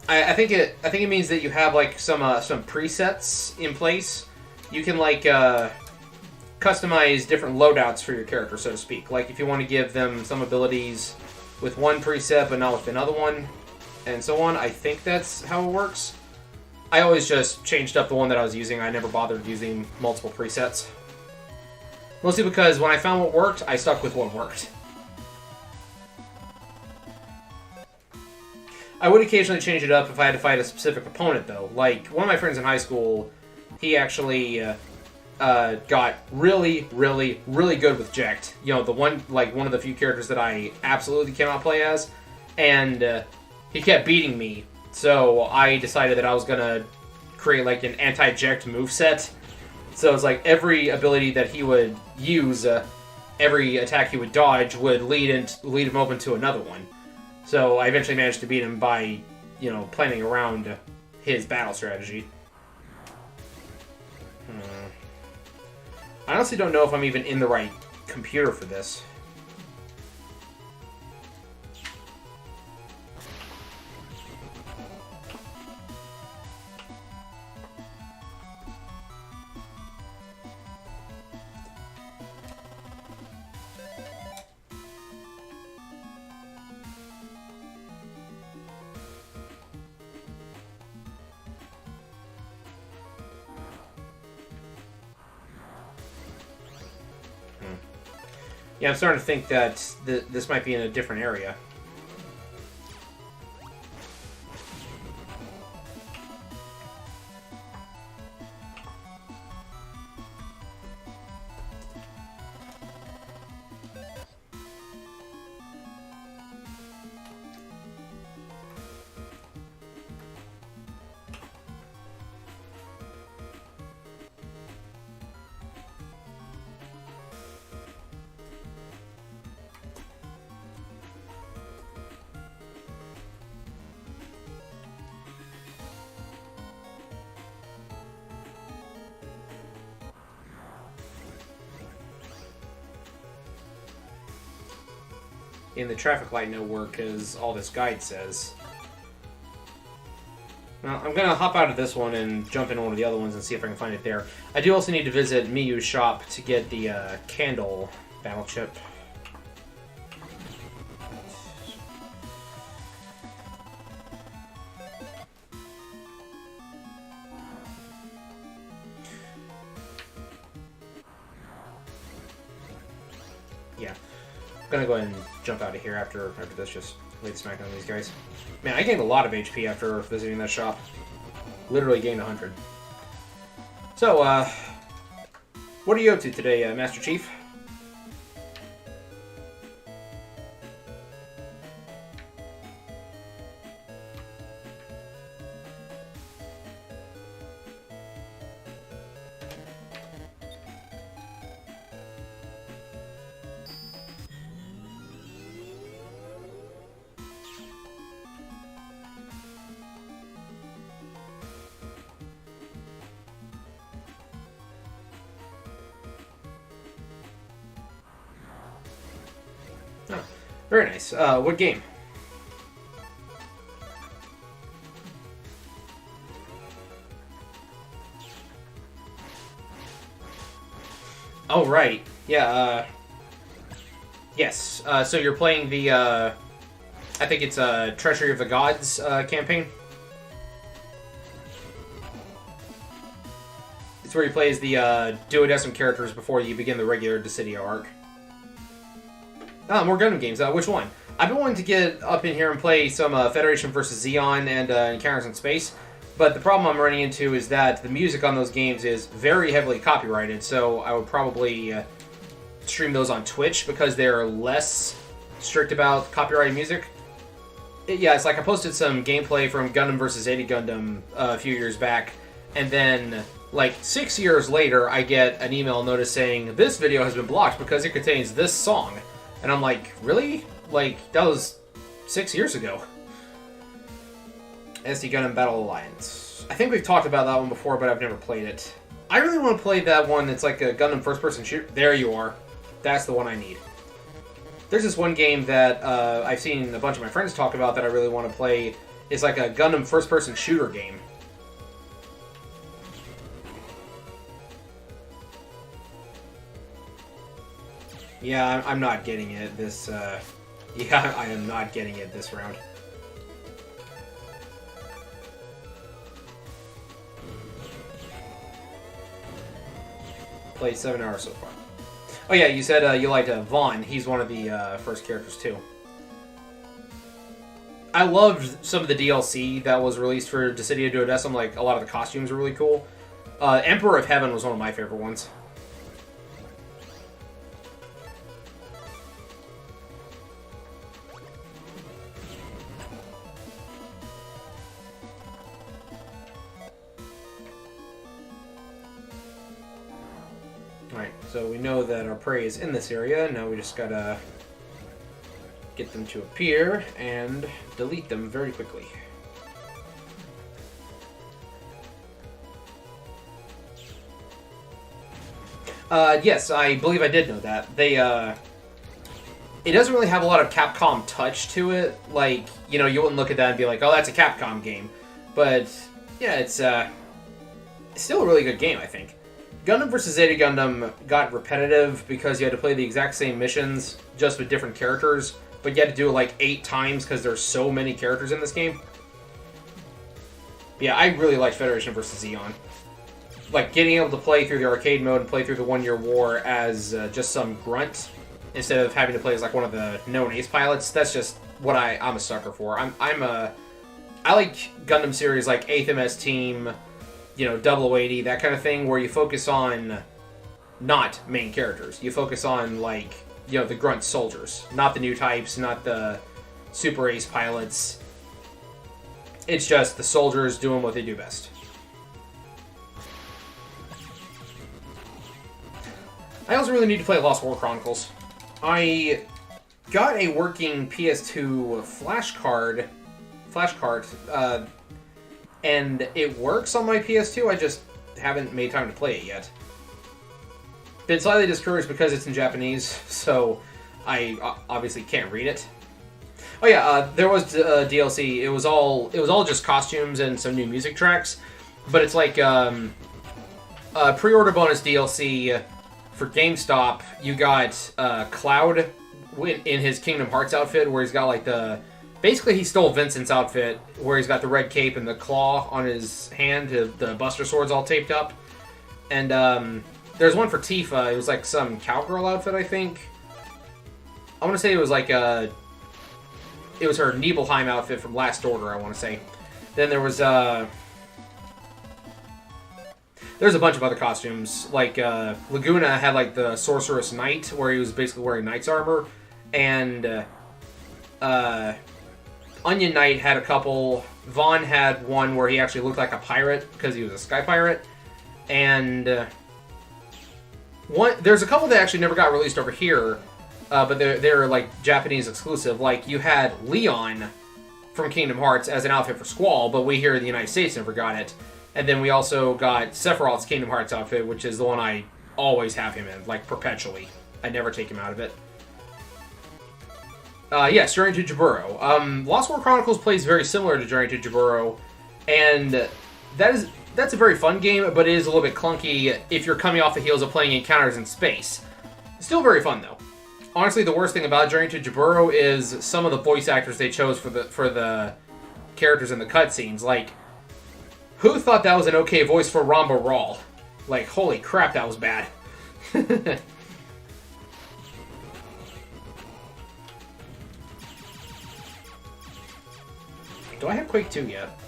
I think it means that you have like some presets in place. You can like customize different loadouts for your character, so to speak. Like if you want to give them some abilities with one preset but not with another one, and so on. I think that's how it works. I always just changed up the one that I was using. I never bothered using multiple presets. Mostly because when I found what worked, I stuck with what worked. I would occasionally change it up if I had to fight a specific opponent, though. Like, one of my friends in high school, he actually got really, really, really good with Jekt. You know, one of the few characters that I absolutely cannot play as. And he kept beating me, so I decided that I was gonna create like an anti-Jekt moveset. So it's like every ability that he would use, every attack he would dodge would lead him open to another one. So I eventually managed to beat him by, you know, planning around his battle strategy. I honestly don't know if I'm even in the right computer for this. Yeah, I'm starting to think that this might be in a different area. in the traffic light no work, as all this guide says. Well, I'm going to hop out of this one and jump into one of the other ones and see if I can find it there. I do also need to visit Miyu's shop to get the candle battle chip. Yeah. I'm going to go ahead and jump out of here after this, just lay the smack on these guys. Man, I gained a lot of HP after visiting that shop. Literally gained 100. So, what are you up to today, Master Chief? Oh, very nice. What game? Oh, right. Yeah, yes. So you're playing the, I think it's Treachery of the Gods campaign? It's where he plays the duodecim characters before you begin the regular Dissidia arc. More Gundam games. Which one? I've been wanting to get up in here and play some Federation vs. Zeon and Encounters in Space, but the problem I'm running into is that the music on those games is very heavily copyrighted, so I would probably stream those on Twitch because they're less strict about copyrighted music. Yeah, it's like I posted some gameplay from Gundam vs. Zeta Gundam a few years back, and then like 6 years later I get an email notice saying, this video has been blocked because it contains this song. And I'm like, really? Like, that was 6 years ago. SD Gundam Battle Alliance. I think we've talked about that one before, but I've never played it. I really want to play that one that's like a Gundam first-person shooter. There you are. That's the one I need. There's this one game that I've seen a bunch of my friends talk about that I really want to play. It's like a Gundam first-person shooter game. Yeah, I'm not getting it this, yeah, I am not getting it this round. Played 7 hours so far. Oh yeah, you said you liked Vaughn. He's one of the first characters too. I loved some of the DLC that was released for Dissidia Duodecim. Like, a lot of the costumes were really cool. Emperor of Heaven was one of my favorite ones. Alright, so we know that our prey is in this area. Now we just gotta get them to appear and delete them very quickly. Yes, I believe I did know that. They, it doesn't really have a lot of Capcom touch to it. Like, you know, you wouldn't look at that and be like, oh, that's a Capcom game. But, yeah, it's still a really good game, I think. Gundam vs. Zeta Gundam got repetitive because you had to play the exact same missions, just with different characters, but you had to do it like 8 times because there's so many characters in this game. Yeah, I really liked Federation vs. Zeon. Like, getting able to play through the arcade mode and play through the 1 Year War as just some grunt, instead of having to play as like one of the known ace pilots, that's just what I'm a sucker for. I like Gundam series like 8th MS Team, you know, 0080, that kind of thing, where you focus on not main characters. You focus on, like, you know, the grunt soldiers. Not the new types, not the super ace pilots. It's just the soldiers doing what they do best. I also really need to play Lost War Chronicles. I got a working PS2 flashcard, and it works on my PS2, I just haven't made time to play it yet. Been slightly discouraged because it's in Japanese, so I obviously can't read it. Oh yeah, there was DLC. It was all just costumes and some new music tracks, but it's like pre-order bonus DLC for GameStop. You got Cloud in his Kingdom Hearts outfit, where he's got like basically he stole Vincent's outfit, where he's got the red cape and the claw on his hand, the Buster Sword's all taped up, and there's one for Tifa. It was like some cowgirl outfit, I think. I want to say it was like it was her Nibelheim outfit from Last Order, I want to say. Then there was there's a bunch of other costumes. Like Laguna had like the Sorceress Knight, where he was basically wearing knight's armor, and Onion Knight had a couple. Vaughn had one where he actually looked like a pirate because he was a sky pirate, and there's a couple that actually never got released over here. But they're like Japanese exclusive. Like you had Leon from Kingdom Hearts as an outfit for Squall, but we here in the United States never got it. And then we also got Sephiroth's Kingdom Hearts outfit, which is the one I always have him in, like perpetually. I never take him out of it. Yes, Journey to Jaburo. Lost World Chronicles plays very similar to Journey to Jaburo, and that's a very fun game, but it is a little bit clunky if you're coming off the heels of playing Encounters in Space. Still very fun though. Honestly, the worst thing about Journey to Jaburo is some of the voice actors they chose for the characters in the cutscenes. Like, who thought that was an okay voice for Ramba Ral? Like, holy crap, that was bad. Do I have Quake 2 yet?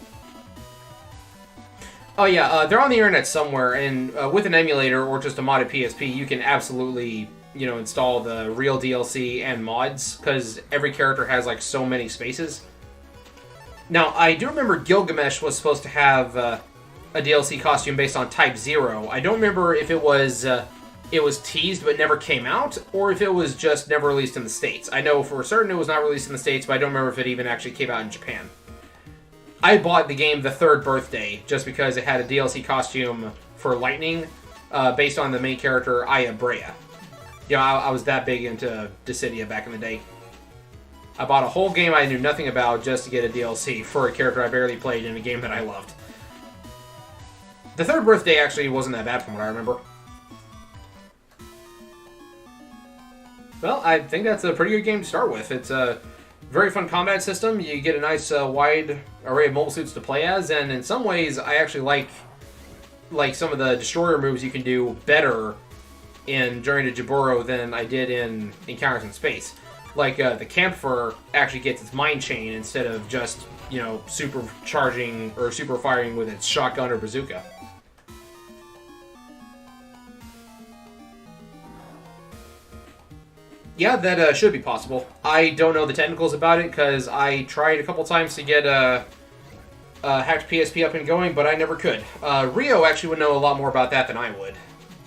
Oh yeah, they're on the internet somewhere, and with an emulator or just a modded PSP, you can absolutely, install the real DLC and mods, because every character has, like, so many spaces. Now, I do remember Gilgamesh was supposed to have a DLC costume based on Type 0. I don't remember if it was teased but never came out, or if it was just never released in the States. I know for certain it was not released in the States, but I don't remember if it even actually came out in Japan. I bought the game the third birthday, just because it had a DLC costume for Lightning, based on the main character, Aya Brea. I was that big into Dissidia back in the day. I bought a whole game I knew nothing about just to get a DLC for a character I barely played in a game that I loved. The third birthday actually wasn't that bad from what I remember. Well, I think that's a pretty good game to start with. It's a very fun combat system. You get a nice wide array of mobile suits to play as, and in some ways I actually like some of the destroyer moves you can do better in Journey to Jaburo than I did in Encounters in Space. Like, the Campfer actually gets its Mind Chain instead of just, supercharging or super firing with its shotgun or bazooka. Yeah, that should be possible. I don't know the technicals about it, because I tried a couple times to get a hacked PSP up and going, but I never could. Rio actually would know a lot more about that than I would.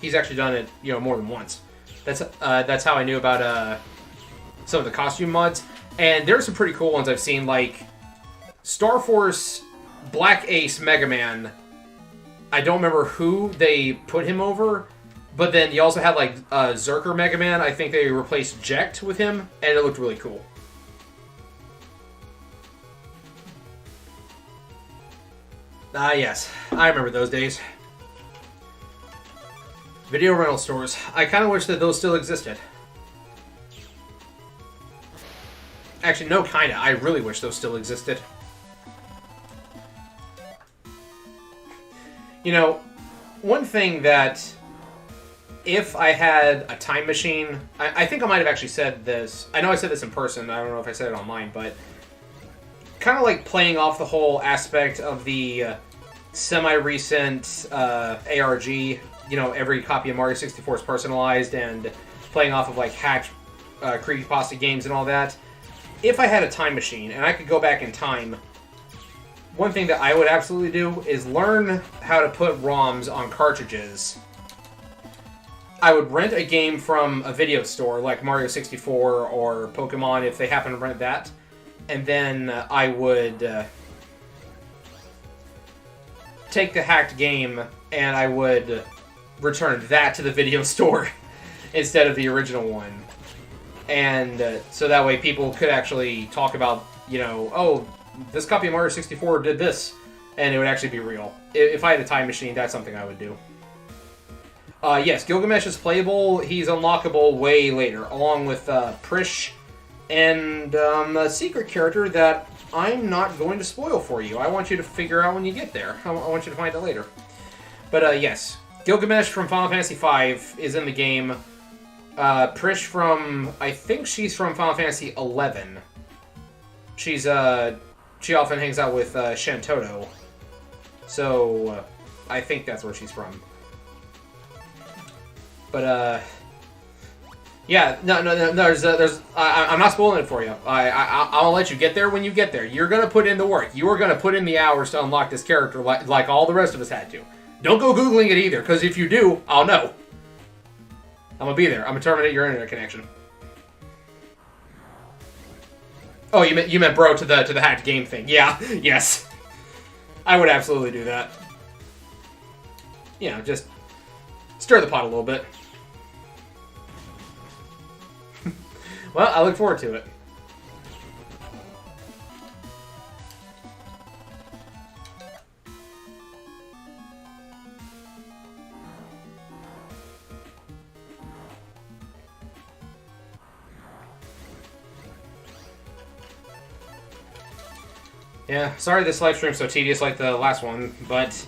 He's actually done it, more than once. That's how I knew about some of the costume mods. And there's some pretty cool ones I've seen, like Star Force Black Ace MegaMan. I don't remember who they put him over, but then you also had like Zerker MegaMan. I think they replaced Jekt with him, and it looked really cool. Yes, I remember those days. Video rental stores. I kind of wish that those still existed. Actually, no, kinda. I really wish those still existed. One thing that, if I had a time machine, I think I might have actually said this. I know I said this in person. I don't know if I said it online, but kind of like playing off the whole aspect of the semi-recent ARG. Every copy of Mario 64 is personalized, and playing off of like hacked creepypasta games and all that. If I had a time machine and I could go back in time, one thing that I would absolutely do is learn how to put ROMs on cartridges. I would rent a game from a video store like Mario 64 or Pokemon if they happen to rent that, and then I would take the hacked game and I would return that to the video store instead of the original one. And so that way people could actually talk about, you know, oh, this copy of Mario 64 did this, and it would actually be real. If I had a time machine, that's something I would do. Yes, Gilgamesh is playable. He's unlockable way later, along with Prish and a secret character that I'm not going to spoil for you. I want you to figure out when you get there. I want you to find it later. But yes, Gilgamesh from Final Fantasy V is in the game. Prish from, I think she's from Final Fantasy XI. She's, she often hangs out with Shantoto. So, I think that's where she's from. But, yeah, no, I'm not spoiling it for you. I'll let you get there when you get there. You're gonna put in the work. You are gonna put in the hours to unlock this character like all the rest of us had to. Don't go Googling it either, because if you do, I'll know. I'm gonna be there. I'm gonna terminate your internet connection. Oh, you meant bro to the hacked game thing. Yeah, yes. I would absolutely do that. You know, just stir the pot a little bit. Well, I look forward to it. Yeah, sorry this live stream's so tedious like the last one, but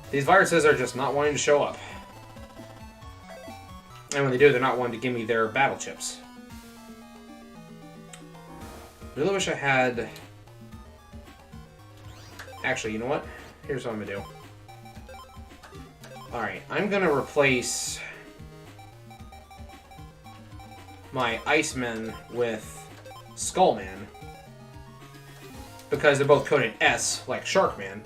these viruses are just not wanting to show up. And when they do, they're not wanting to give me their battle chips. Really wish I had... Actually, you know what? Here's what I'm gonna do. Alright, I'm gonna replace my Iceman with Skullman. Because they're both coded S, like Sharkman.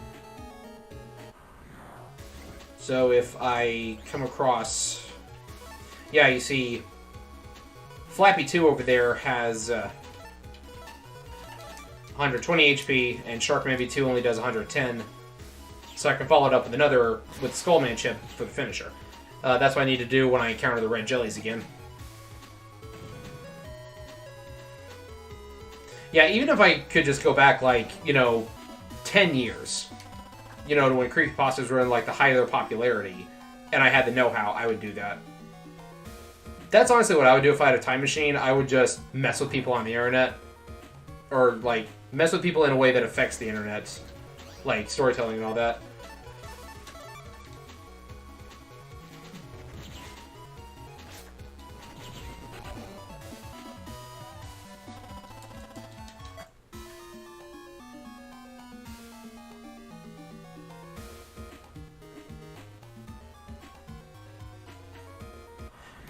So if I come across... Yeah, you see... Flappy2 over there has 120 HP, and Sharkman V2 only does 110. So I can follow it up with another, with Skullman chip for the finisher. That's what I need to do when I encounter the red jellies again. Yeah, even if I could just go back, like, you know, 10 years, you know, to when creepypastas were in, like, the height of their popularity, and I had the know-how, I would do that. That's honestly what I would do if I had a time machine. I would just mess with people on the internet, or, like, mess with people in a way that affects the internet, like storytelling and all that.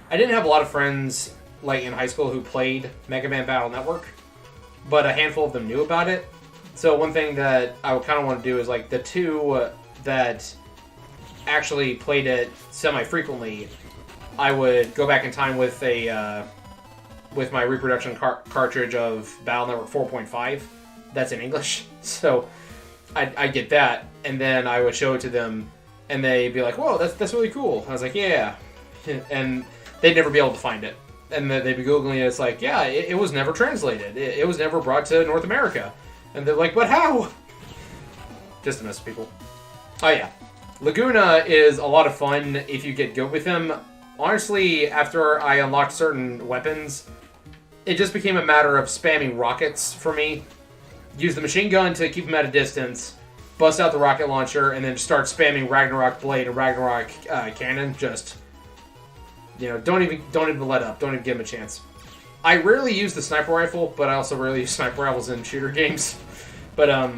I didn't have a lot of friends, like, in high school who played MegaMan Battle Network, but a handful of them knew about it. So one thing that I would kind of want to do is, like, the two that actually played it semi-frequently, I would go back in time with a with my reproduction cartridge of Battle Network 4.5 that's in English. So I'd get that, and then I would show it to them, and they'd be like, whoa, that's really cool. I was like, yeah. And they'd never be able to find it. And they'd be Googling it. It's like, yeah, it was never translated. It was never brought to North America. And they're like, but how? Just to mess with people. Oh, yeah. Laguna is a lot of fun if you get good with him. Honestly, after I unlocked certain weapons, it just became a matter of spamming rockets for me. Use the machine gun to keep him at a distance, bust out the rocket launcher, and then start spamming Ragnarok Blade and Ragnarok Cannon. Just... You know, don't even let up. Don't even give him a chance. I rarely use the sniper rifle, but I also rarely use sniper rifles in shooter games. But,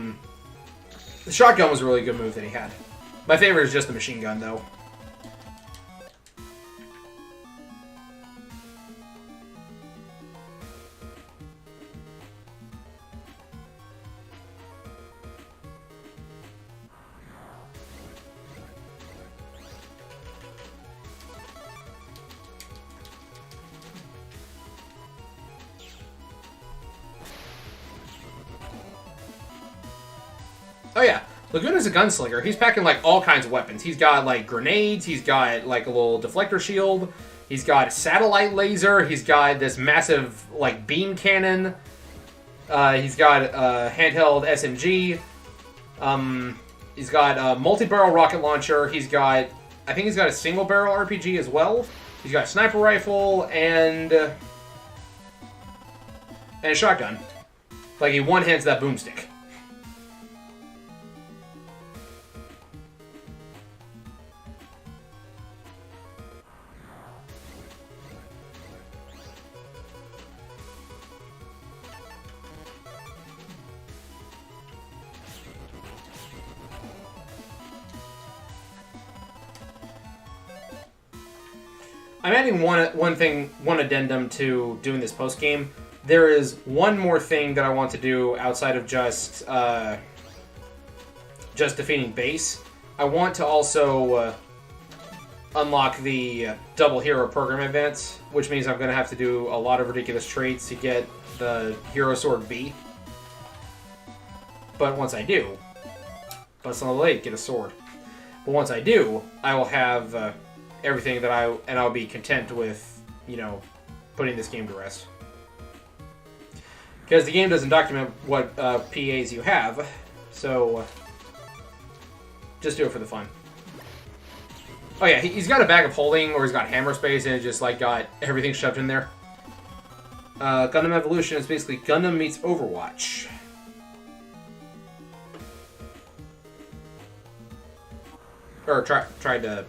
the shotgun was a really good move that he had. My favorite is just the machine gun, though. Oh yeah, Laguna's a gunslinger. He's packing like all kinds of weapons. He's got like grenades, he's got like a little deflector shield, He's got a satellite laser. He's got this massive, like, beam cannon. He's got a handheld SMG. He's got a multi-barrel rocket launcher. He's got, I think he's got a single-barrel RPG as well. He's got a sniper rifle and a shotgun. Like, he one-hands that boomstick. I'm adding one addendum to doing this post game. There is one more thing that I want to do outside of just defeating base. I want to also unlock the double hero program events, which means I'm going to have to do a lot of ridiculous traits to get the hero sword B. But once I do, bust on the blade, get a sword. But once I do, I will have everything that I'll be content with, you know, putting this game to rest. Because the game doesn't document what PAs you have, so just do it for the fun. Oh yeah, he's got a bag of holding, or he's got hammer space, and it just like got everything shoved in there. Gundam Evolution is basically Gundam meets Overwatch. Or tried to...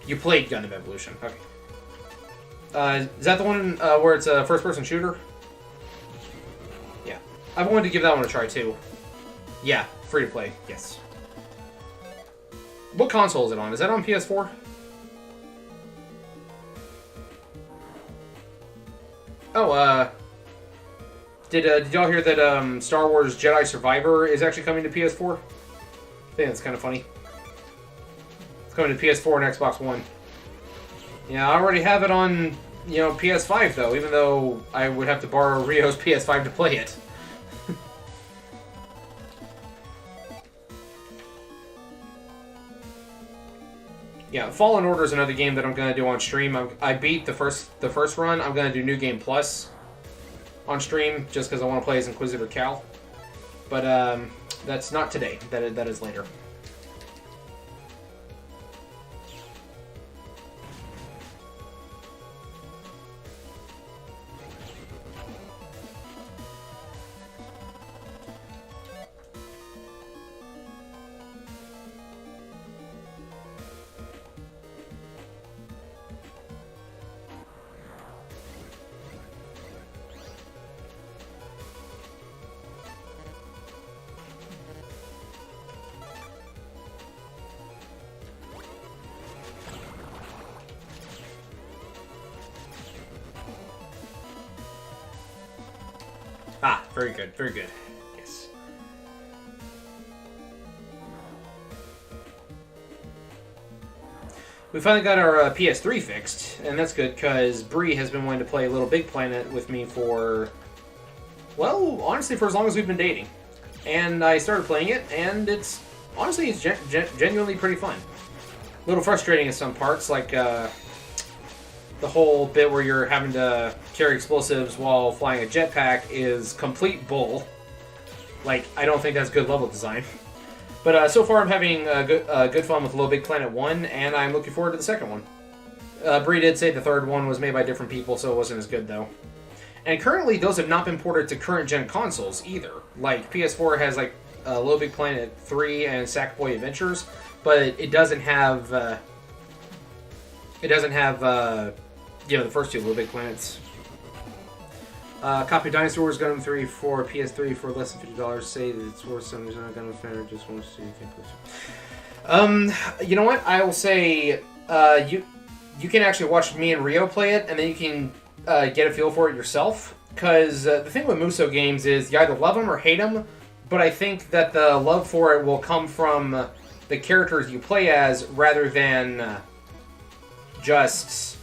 You played Gundam Evolution. Okay. Is that the one where it's a first-person shooter? Yeah. I've wanted to give that one a try, too. Yeah, free-to-play. Yes. What console is it on? Is that on PS4? Oh, did y'all hear that Star Wars Jedi Survivor is actually coming to PS4? I think that's kind of funny. It's coming to PS4 and Xbox One. Yeah, I already have it on, you know, PS5 though, even though I would have to borrow Rio's PS5 to play it. Yeah, Fallen Order is another game that I'm gonna do on stream. I beat the first run. I'm gonna do New Game Plus on stream just because I want to play as Inquisitor Cal. But that's not today. That is later. Ah, very good, very good. Yes. We finally got our PS3 fixed, and that's good because Bree has been wanting to play Little Big Planet with me for, well, honestly, for as long as we've been dating. And I started playing it, and it's genuinely pretty fun. A little frustrating in some parts, like the whole bit where you're having to carry explosives while flying a jetpack is complete bull. Like, I don't think that's good level design. But so far I'm having good fun with Little Big Planet 1, and I'm looking forward to the second one. Bree did say the third one was made by different people, so it wasn't as good, though. And currently, those have not been ported to current-gen consoles, either. Like, PS4 has, like, Little Big Planet 3 and Sackboy Adventures, but it doesn't have... you know, the first two Little Big Planets. Copy of Dynasty Wars Gundam 3 for PS3 for less than $50. Say that it's worth something. I'm not Gundam fan. I just want to see if you know what? I will say you can actually watch me and Rio play it, and then you can get a feel for it yourself. Because the thing with Muso games is you either love them or hate them, but I think that the love for it will come from the characters you play as rather than just...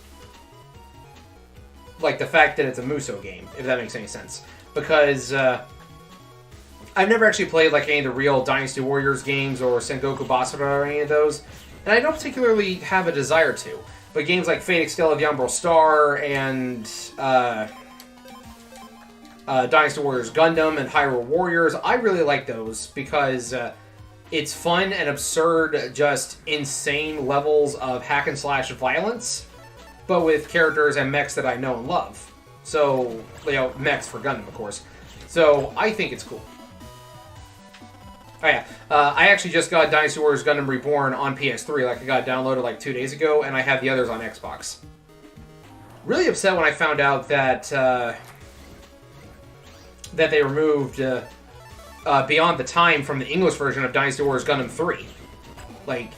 like the fact that it's a Muso game, if that makes any sense. Because I've never actually played like any of the real Dynasty Warriors games or Sengoku Basara or any of those. and I don't particularly have a desire to. But games like Fate Extella, the Umbral Star, and Dynasty Warriors Gundam and Hyrule Warriors, I really like those because it's fun and absurd, just insane levels of hack and slash violence, but with characters and mechs that I know and love. So, you know, mechs for Gundam, of course. So, I think it's cool. Oh yeah, I actually just got Dynasty Warriors Gundam Reborn on PS3, like I got it downloaded like 2 days ago, and I have the others on Xbox. Really upset when I found out that that they removed Beyond the Time from the English version of Dynasty Warriors Gundam 3. Like,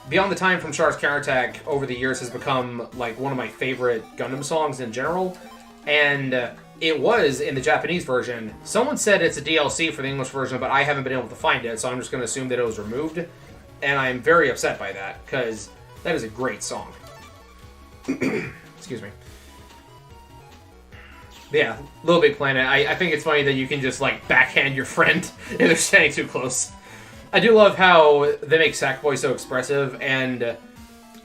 Beyond the Time from Char's Counterattack over the years has become like one of my favorite Gundam songs in general, and it was in the Japanese version. Someone said it's a DLC for the English version, but I haven't been able to find it, so I'm just going to assume that it was removed, and I'm very upset by that, because that is a great song. Excuse me. But yeah, Little Big Planet, I think it's funny that you can just, like, backhand your friend if they're standing too close. I do love how they make Sackboy so expressive, and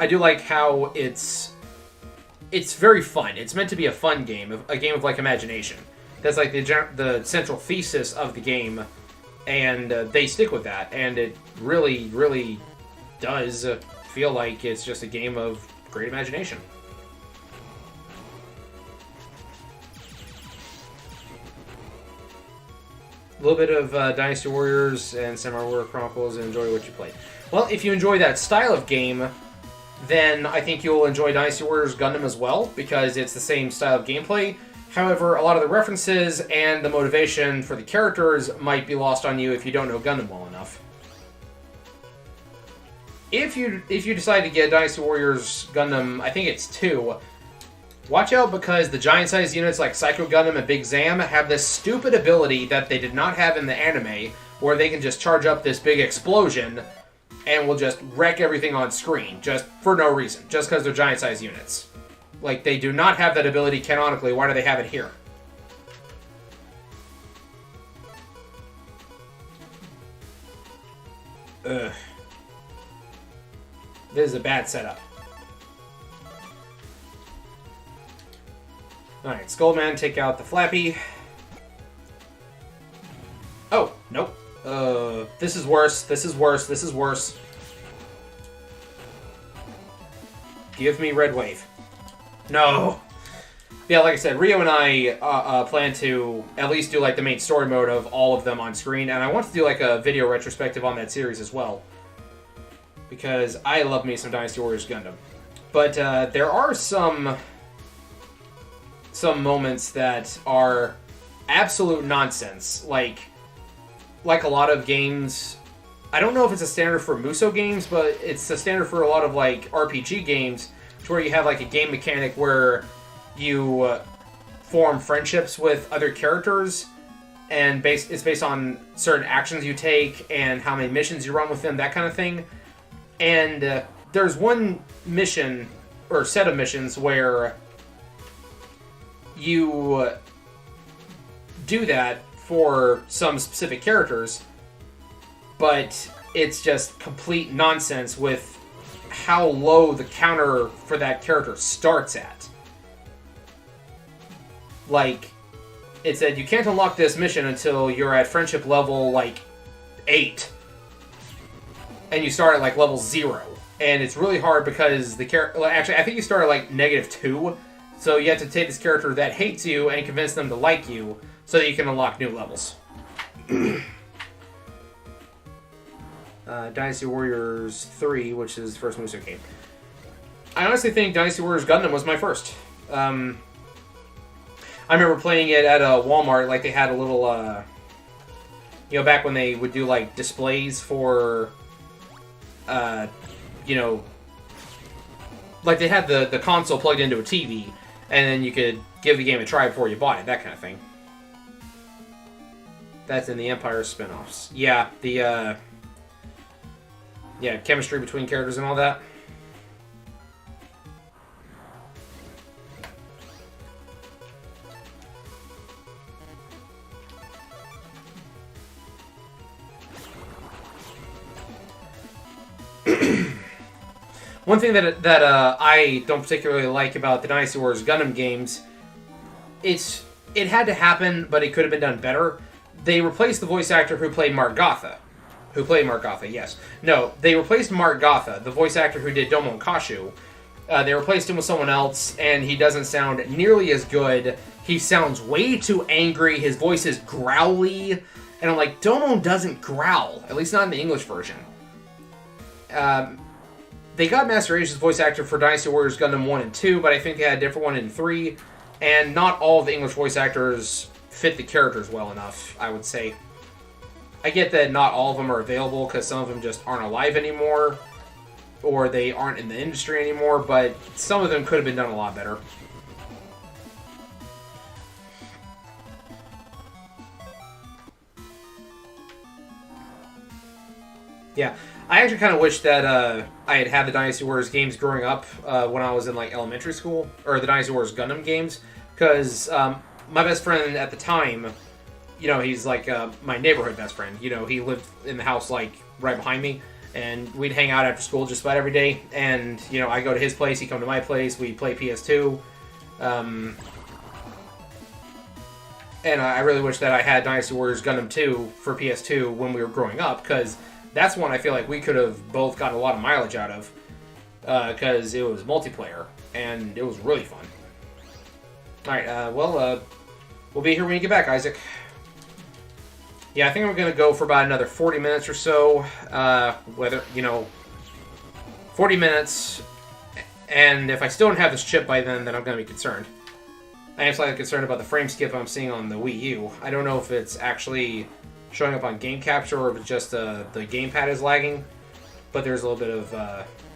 I do like how it's very fun. It's meant to be a fun game, a game of, like, imagination. That's, like, the central thesis of the game, and they stick with that, and it really, really does feel like it's just a game of great imagination. A little bit of Dynasty Warriors and Samurai Warrior Chronicles, and enjoy what you played. Well, if you enjoy that style of game, then I think you'll enjoy Dynasty Warriors Gundam as well, because it's the same style of gameplay. However, a lot of the references and the motivation for the characters might be lost on you if you don't know Gundam well enough. If you decide to get Dynasty Warriors Gundam, I think it's 2, watch out, because the giant-sized units like Psycho Gundam and Big Zam have this stupid ability that they did not have in the anime, where they can just charge up this big explosion and will just wreck everything on screen, just for no reason, just because they're giant-sized units. Like, they do not have that ability canonically. Why do they have it here? Ugh. This is a bad setup. Alright, Skullman, take out the Flappy. Oh, nope. This is worse, this is worse, this is worse. Give me Red Wave. No! Yeah, like I said, Rio and I plan to at least do like the main story mode of all of them on screen, and I want to do like a video retrospective on that series as well. Because I love me some Dynasty Warriors Gundam. But there are some moments that are absolute nonsense. Like a lot of games, I don't know if it's a standard for Muso games, but it's a standard for a lot of like RPG games, to where you have like a game mechanic where you form friendships with other characters, and it's based on certain actions you take and how many missions you run with them, that kind of thing. And there's one mission, or set of missions, where you do that for some specific characters, but it's just complete nonsense with how low the counter for that character starts at. Like, it said you can't unlock this mission until you're at friendship level, like, 8. And you start at, like, level 0. And it's really hard because the character... Well, actually, I think you start at, like, -2. So you have to take this character that hates you and convince them to like you so that you can unlock new levels. Dynasty Warriors 3, which is the first Muso game. I honestly think Dynasty Warriors Gundam was my first. I remember playing it at a Walmart, like they had a little, you know, back when they would do, like, displays for, you know, like they had the console plugged into a TV, and then you could give the game a try before you bought it, that kind of thing. That's in the Empire spin-offs. Yeah, the, yeah, chemistry between characters and all that. One thing that I don't particularly like about the Dynasty Wars Gundam games, it had to happen, but it could have been done better. They replaced the voice actor who played Mark Gotha. Who played Mark Gotha, yes. No, they replaced Mark Gotha, the voice actor who did Domon Kashu. They replaced him with someone else, and he doesn't sound nearly as good. He sounds way too angry. His voice is growly. And I'm like, Domon doesn't growl. At least not in the English version. They got Master Asia's voice actor for Dynasty Warriors Gundam 1 and 2, but I think they had a different one in 3. And not all of the English voice actors fit the characters well enough, I would say. I get that not all of them are available because some of them just aren't alive anymore, or they aren't in the industry anymore, but some of them could have been done a lot better. Yeah, I actually kind of wish that I had had the Dynasty Warriors games growing up when I was in like elementary school, or the Dynasty Warriors Gundam games, because my best friend at the time, you know, he's like my neighborhood best friend. You know, he lived in the house like right behind me, and we'd hang out after school just about every day. And you know, I go to his place, he come to my place, we play PS2. And I really wish that I had Dynasty Warriors Gundam 2 for PS2 when we were growing up, because that's one I feel like we could have both got a lot of mileage out of, because it was multiplayer, and it was really fun. Alright, we'll be here when you get back, Isaac. Yeah, I think I'm going to go for about another 40 minutes or so, 40 minutes, and if I still don't have this chip by then I'm going to be concerned. I am slightly concerned about the frame skip I'm seeing on the Wii U. I don't know if it's actually showing up on game capture or if it's just the gamepad is lagging, but there's a little bit of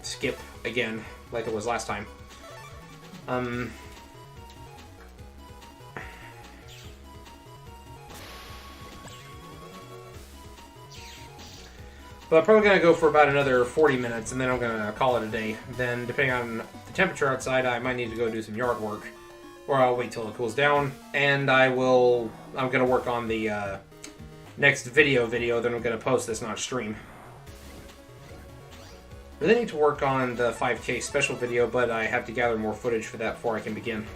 skip again, like it was last time. But I'm probably going to go for about another 40 minutes, and then I'm going to call it a day. Then, depending on the temperature outside, I might need to go do some yard work, or I'll wait till it cools down, and I'm going to work on the next video that I'm going to post that's not stream. Really need to work on the 5K special video, but I have to gather more footage for that before I can begin.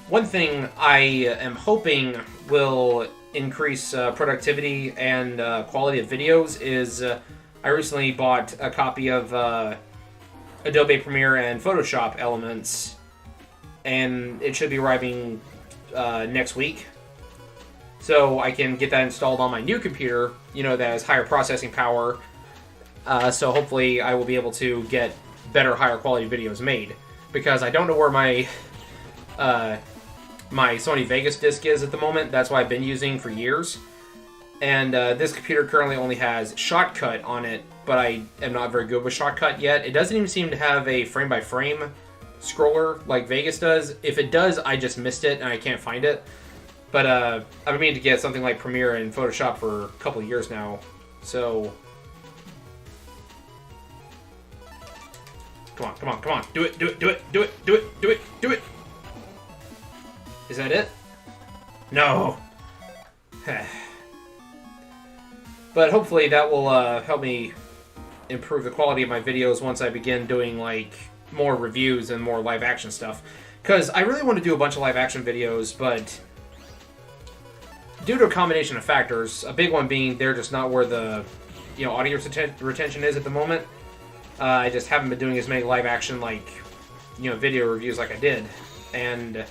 One thing I am hoping will increase productivity and quality of videos is I recently bought a copy of Adobe Premiere and Photoshop Elements, and it should be arriving next week. So I can get that installed on my new computer, you know, that has higher processing power. So hopefully I will be able to get better, higher quality videos made. Because I don't know where my Sony Vegas disc is at the moment. That's what I've been using for years. And this computer currently only has Shotcut on it, but I am not very good with Shotcut yet. It doesn't even seem to have a frame-by-frame scroller like Vegas does. If it does, I just missed it and I can't find it. But I've been meaning to get something like Premiere and Photoshop for a couple of years now. So come on. Do it. Is that it? No. But hopefully that will help me improve the quality of my videos once I begin doing like more reviews and more live action stuff. Because I really want to do a bunch of live action videos, but due to a combination of factors, a big one being they're just not where the audience retention is at the moment. I just haven't been doing as many live action video reviews like I did, and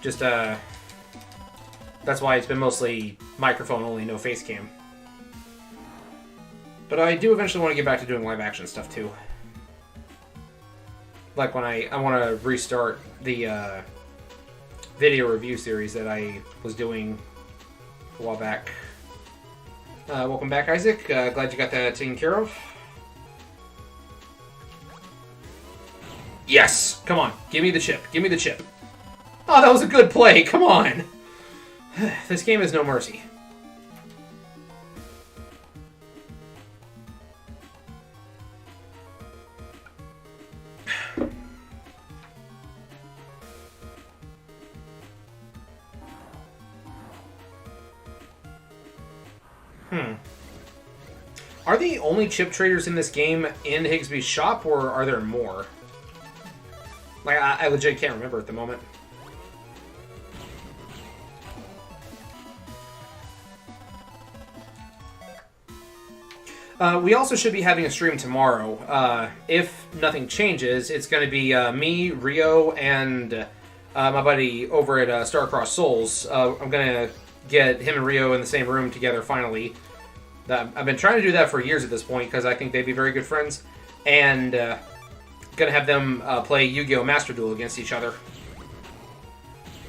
just that's why it's been mostly microphone only, no face cam. But I do eventually want to get back to doing live action stuff too. Like when I want to restart the video review series that I was doing a while back. Welcome back, Isaac. Glad you got that taken care of. Yes! Come on. Give me the chip. Give me the chip. Oh, that was a good play. Come on. This game is no mercy. Are the only chip traders in this game in Higsby's shop, or are there more? Like, I legit can't remember at the moment. We also should be having a stream tomorrow. If nothing changes, it's going to be me, Rio, and my buddy over at Starcross Souls. I'm going to get him and Rio in the same room together finally. I've been trying to do that for years at this point because I think they'd be very good friends. And going to have them play Yu-Gi-Oh! Master Duel against each other.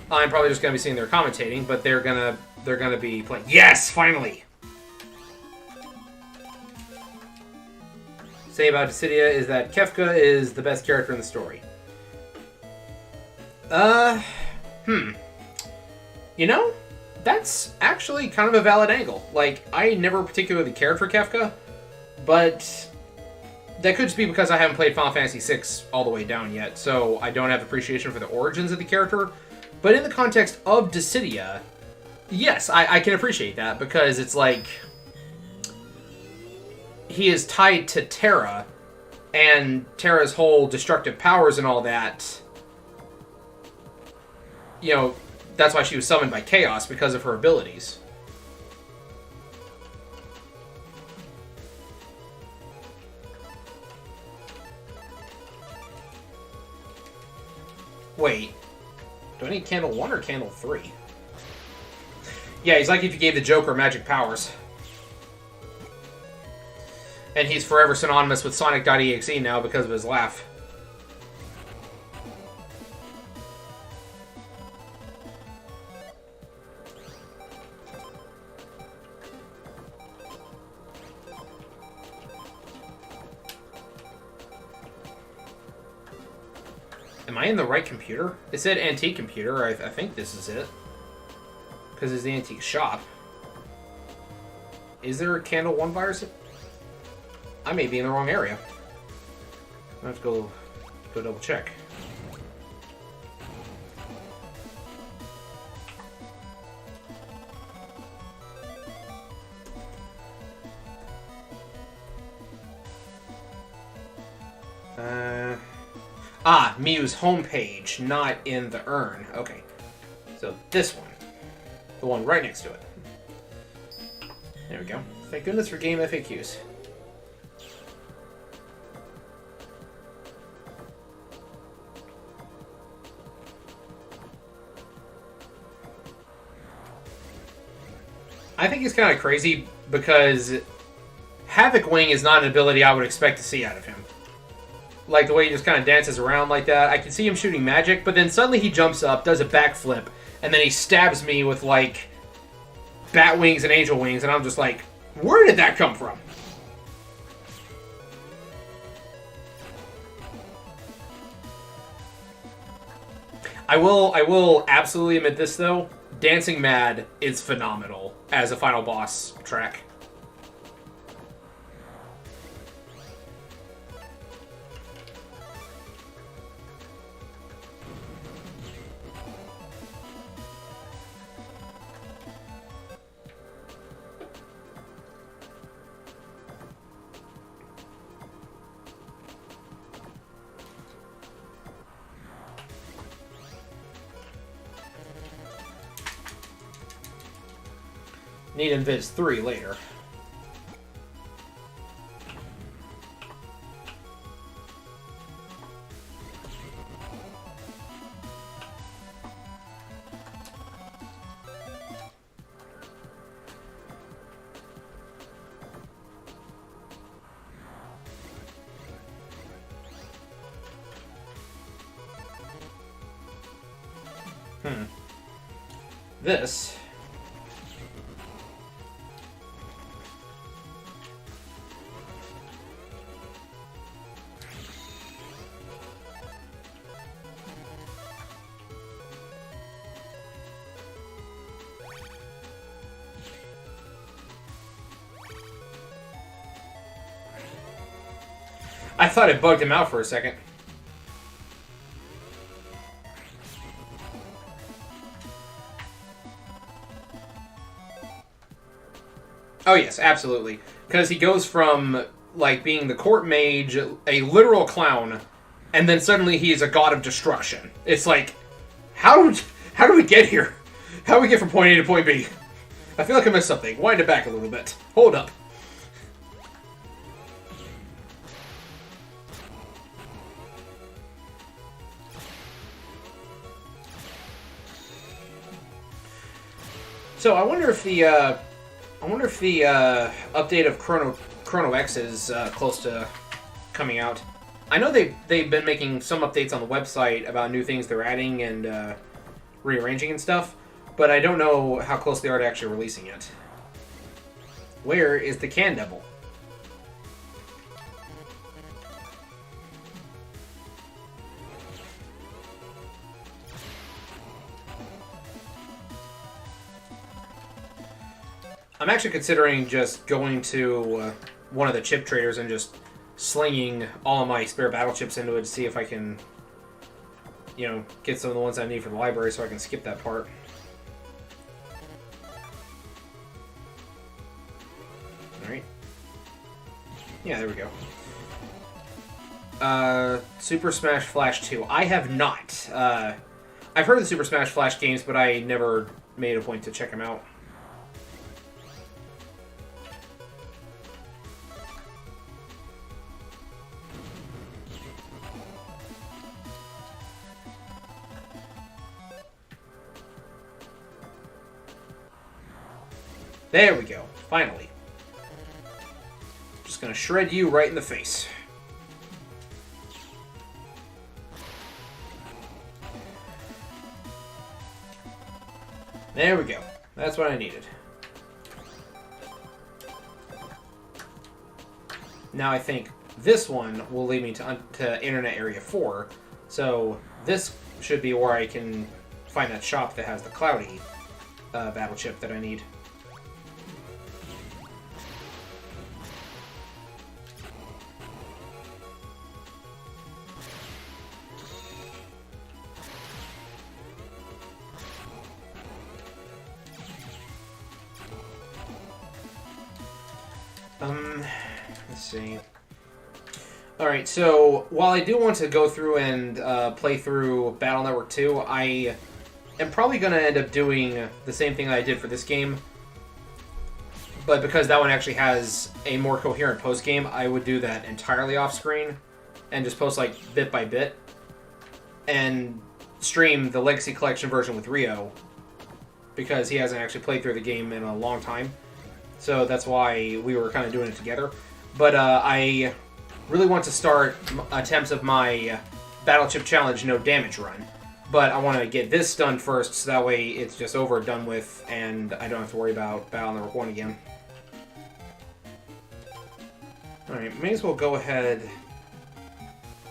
I'm probably just going to be sitting there commentating, but they're gonna be playing. Yes, finally! Say about Dissidia is that Kefka is the best character in the story. You know, that's actually kind of a valid angle. Like, I never particularly cared for Kefka, but that could just be because I haven't played Final Fantasy VI all the way down yet, so I don't have appreciation for the origins of the character. But in the context of Dissidia, yes, I can appreciate that, because it's like he is tied to Terra, and Terra's whole destructive powers and all that. You know, that's why she was summoned by Chaos, because of her abilities. Wait, do I need Candle 1 or Candle 3? Yeah, he's like if you gave the Joker magic powers. And he's forever synonymous with Sonic.exe now because of his laugh. Am I in the right computer? It said antique computer. I think this is it. Because it's the antique shop. Is there a Candle 1 virus? I may be in the wrong area. I have to go double check. Miu's homepage, not in the urn. Okay. So this one. The one right next to it. There we go. Thank goodness for game FAQs. I think he's kind of crazy because Havoc Wing is not an ability I would expect to see out of him. Like the way he just kind of dances around like that. I can see him shooting magic, but then suddenly he jumps up, does a backflip, and then he stabs me with like bat wings and angel wings, and I'm just like, where did that come from? I will absolutely admit this though. Dancing Mad is phenomenal as a final boss track. Need Invis 3 later. This I thought it bugged him out for a second. Oh yes, absolutely. Because he goes from, like, being the court mage, a literal clown, and then suddenly he is a god of destruction. It's like, how do we get here? How do we get from point A to point B? I feel like I missed something. Wind it back a little bit. Hold up. So I wonder if the update of Chrono X is close to coming out. I know they've been making some updates on the website about new things they're adding and rearranging and stuff, but I don't know how close they are to actually releasing it. Where is the Can Devil? I'm actually considering just going to one of the chip traders and just slinging all of my spare battle chips into it to see if I can, you know, get some of the ones I need for the library so I can skip that part. Alright. Yeah, there we go. Super Smash Flash 2. I have not. I've heard of the Super Smash Flash games, but I never made a point to check them out. There we go. Finally. Just gonna shred you right in the face. There we go. That's what I needed. Now I think this one will lead me to Internet Area 4. So this should be where I can find that shop that has the Cloudy battle chip that I need. Let's see. Alright, so while I do want to go through and play through Battle Network 2, I am probably going to end up doing the same thing I did for this game. But because that one actually has a more coherent post-game, I would do that entirely off-screen and just post, like, bit by bit. And stream the Legacy Collection version with Rio, because he hasn't actually played through the game in a long time. So that's why we were kind of doing it together. But I really want to start attempts of my Battle Chip Challenge no damage run. But I want to get this done first, so that way it's just over, done with, and I don't have to worry about Battle Network 1 again. Alright, may as well go ahead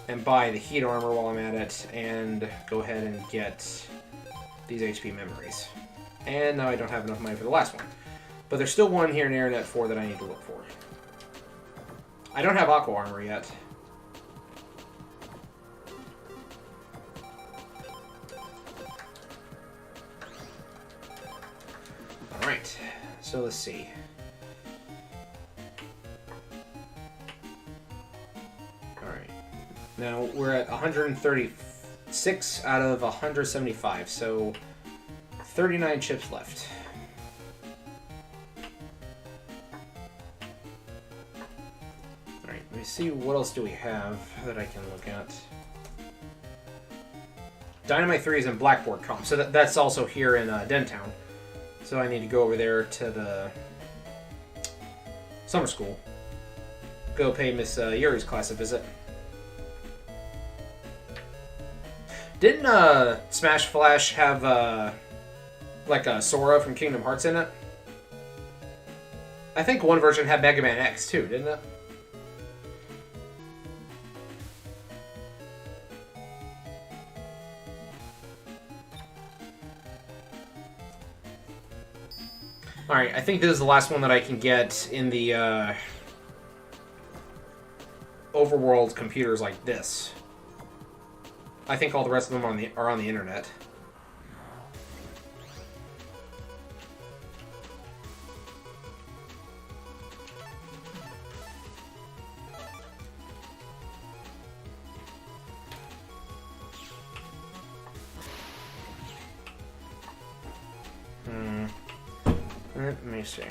and buy the heat armor while I'm at it, and go ahead and get these HP memories. And now I don't have enough money for the last one. But there's still one here in Internet 4 that I need to look for. I don't have Aqua Armor yet. Alright, so let's see. Alright. Now we're at 136 out of 175, so 39 chips left. Let me see, what else do we have that I can look at? Dynamite 3 is in Blackboard Comp, so that's also here in Dentown. So I need to go over there to the summer school. Go pay Miss Yuri's class a visit. Didn't Smash Flash have like a Sora from Kingdom Hearts in it? I think one version had Mega Man X too, didn't it? Alright, I think this is the last one that I can get in the overworld computers like this. I think all the rest of them are on the internet. Let me see.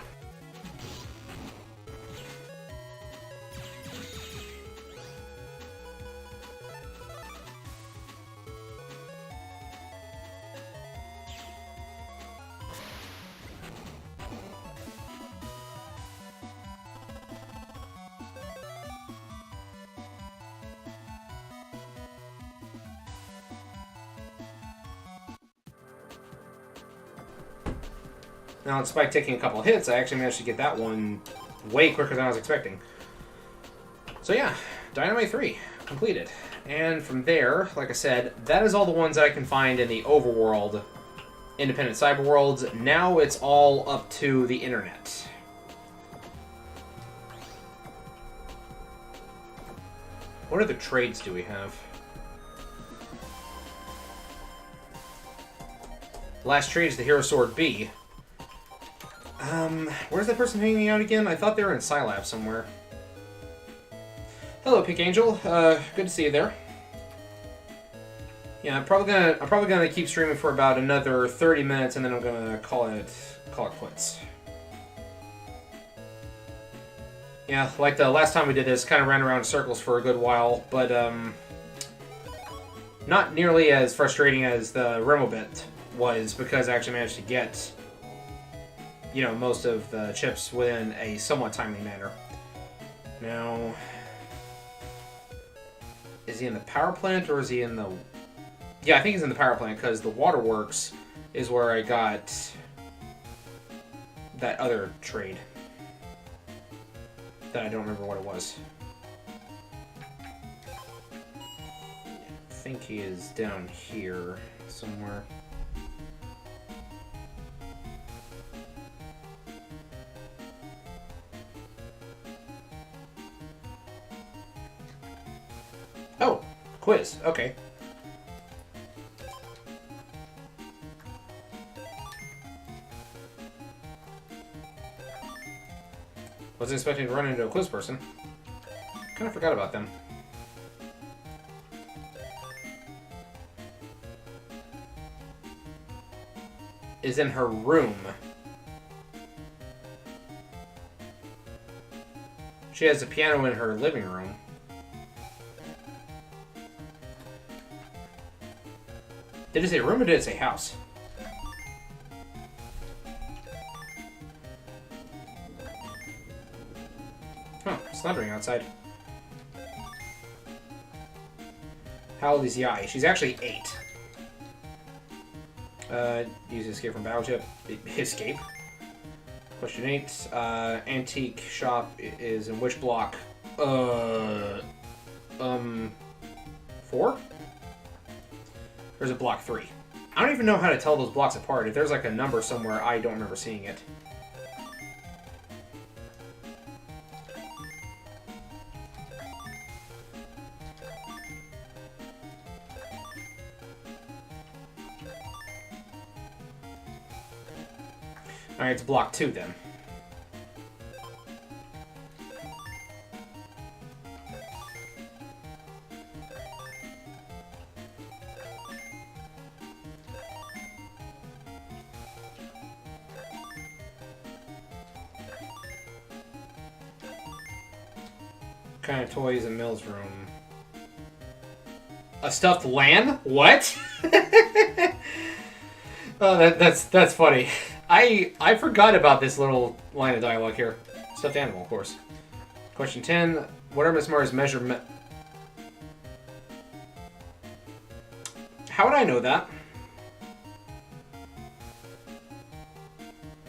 Now, despite taking a couple of hits, I actually managed to get that one way quicker than I was expecting. So yeah, Dynamite 3, completed. And from there, like I said, that is all the ones that I can find in the overworld, independent cyber worlds. Now it's all up to the internet. What other trades do we have? Last trade is the Hero Sword B. Where's that person hanging out again? I thought they were in Scilab somewhere. Hello, Pink Angel. Good to see you there. Yeah, I'm probably gonna keep streaming for about another 30 minutes, and then I'm gonna call it quits. Yeah, like the last time we did this, kind of ran around in circles for a good while, but not nearly as frustrating as the Remobit was, because I actually managed to get, you know, most of the chips within a somewhat timely manner. Now, is he in the power plant or is he in the... Yeah, I think he's in the power plant, because the waterworks is where I got that other trade that I don't remember what it was. I think he is down here somewhere. Oh, quiz. Okay. Wasn't expecting to run into a quiz person. Kind of forgot about them. Is in her room. She has a piano in her living room. Did it say room or did it say house? Huh, it's thundering outside. How old is Yai? She's actually 8. Use escape from battleship. Escape. Question 8. Antique shop is in which block? 4? Or is it block 3? I don't even know how to tell those blocks apart. If there's like a number somewhere, I don't remember seeing it. Alright, it's block 2 then. Kind of toys in Mill's room. A stuffed lamb? What? Oh, that's funny. I forgot about this little line of dialogue here. Stuffed animal, of course. Question 10. What are Miss Mars' measurement? How would I know that?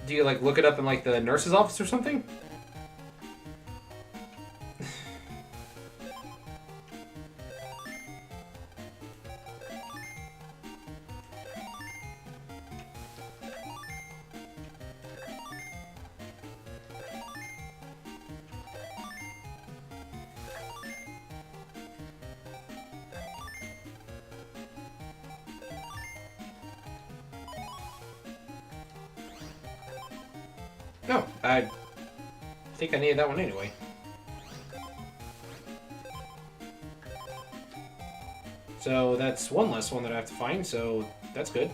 Do you like look it up in like the nurse's office or something? No, I think I needed that one anyway. So that's one less one that I have to find, so that's good.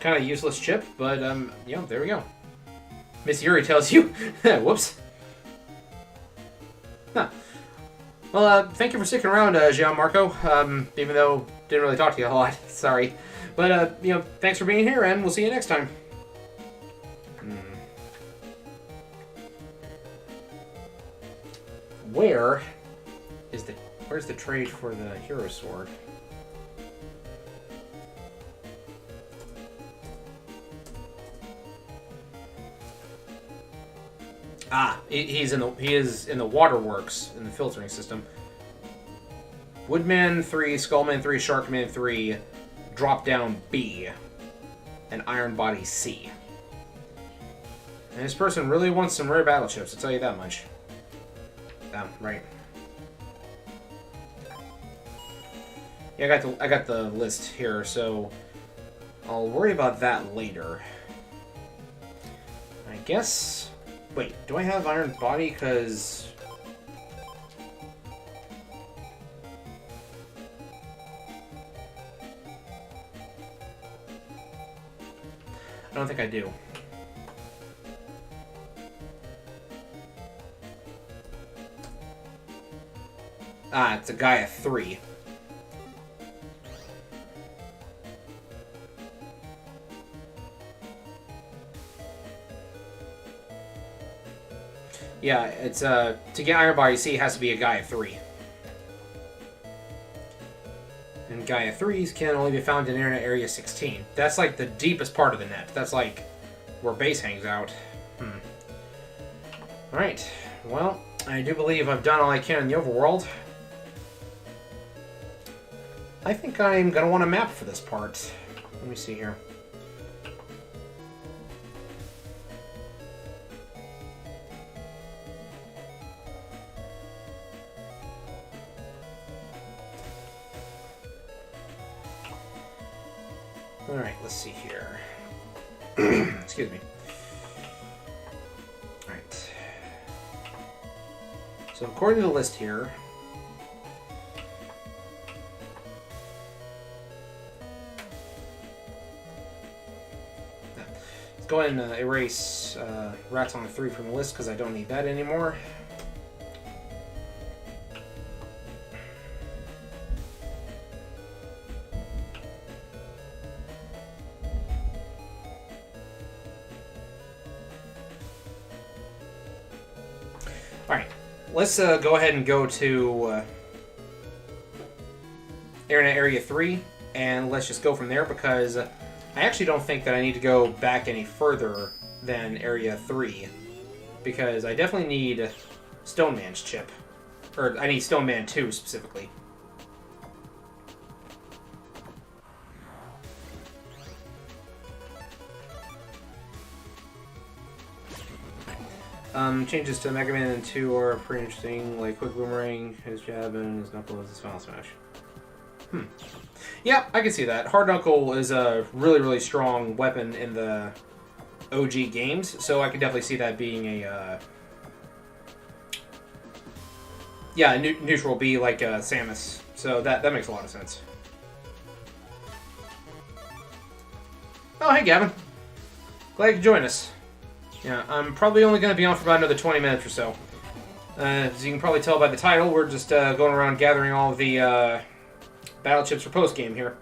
Kind of useless chip, but, yeah, there we go. Miss Yuri tells you. Whoops. Huh. Well, thank you for sticking around, Gianmarco, even though didn't really talk to you a lot. Sorry. But, you know, thanks for being here, and we'll see you next time. Where's the trade for the hero sword? Ah, he is in the waterworks in the filtering system. Woodman 3, Skullman 3, Sharkman 3, Drop Down B, and Iron Body C. And this person really wants some rare battle chips, I'll tell you that much. Oh, right. Yeah, I got the list here, so I'll worry about that later. I guess. Wait, do I have Iron Body? Because I don't think I do. Ah, it's a Gaia 3. Yeah, it's to get Iron Body C, it has to be a Gaia 3. And Gaia 3s can only be found in Internet Area 16. That's like the deepest part of the net. That's like where base hangs out. Alright, well, I do believe I've done all I can in the overworld. I think I'm going to want a map for this part. Let me see here. Alright, let's see here. Excuse me. Alright. So according to the list here, let's go ahead and erase Rats on the 3 from the list because I don't need that anymore. Alright, let's go ahead and go to Internet Area 3, and let's just go from there, because I actually don't think that I need to go back any further than Area 3, because I definitely need Stone Man's chip. Or, I need Stone Man 2, specifically. Changes to MegaMan 2 are pretty interesting, like Quick Boomerang, his jab, and his knuckle is his final smash. Yeah, I can see that. Hard Knuckle is a really, really strong weapon in the OG games, so I can definitely see that being a, yeah, neutral B like Samus. So that makes a lot of sense. Oh, hey, Gavin. Glad you could join us. Yeah, I'm probably only going to be on for about another 20 minutes or so. As you can probably tell by the title, we're just going around gathering all of the battle chips for Postgame here.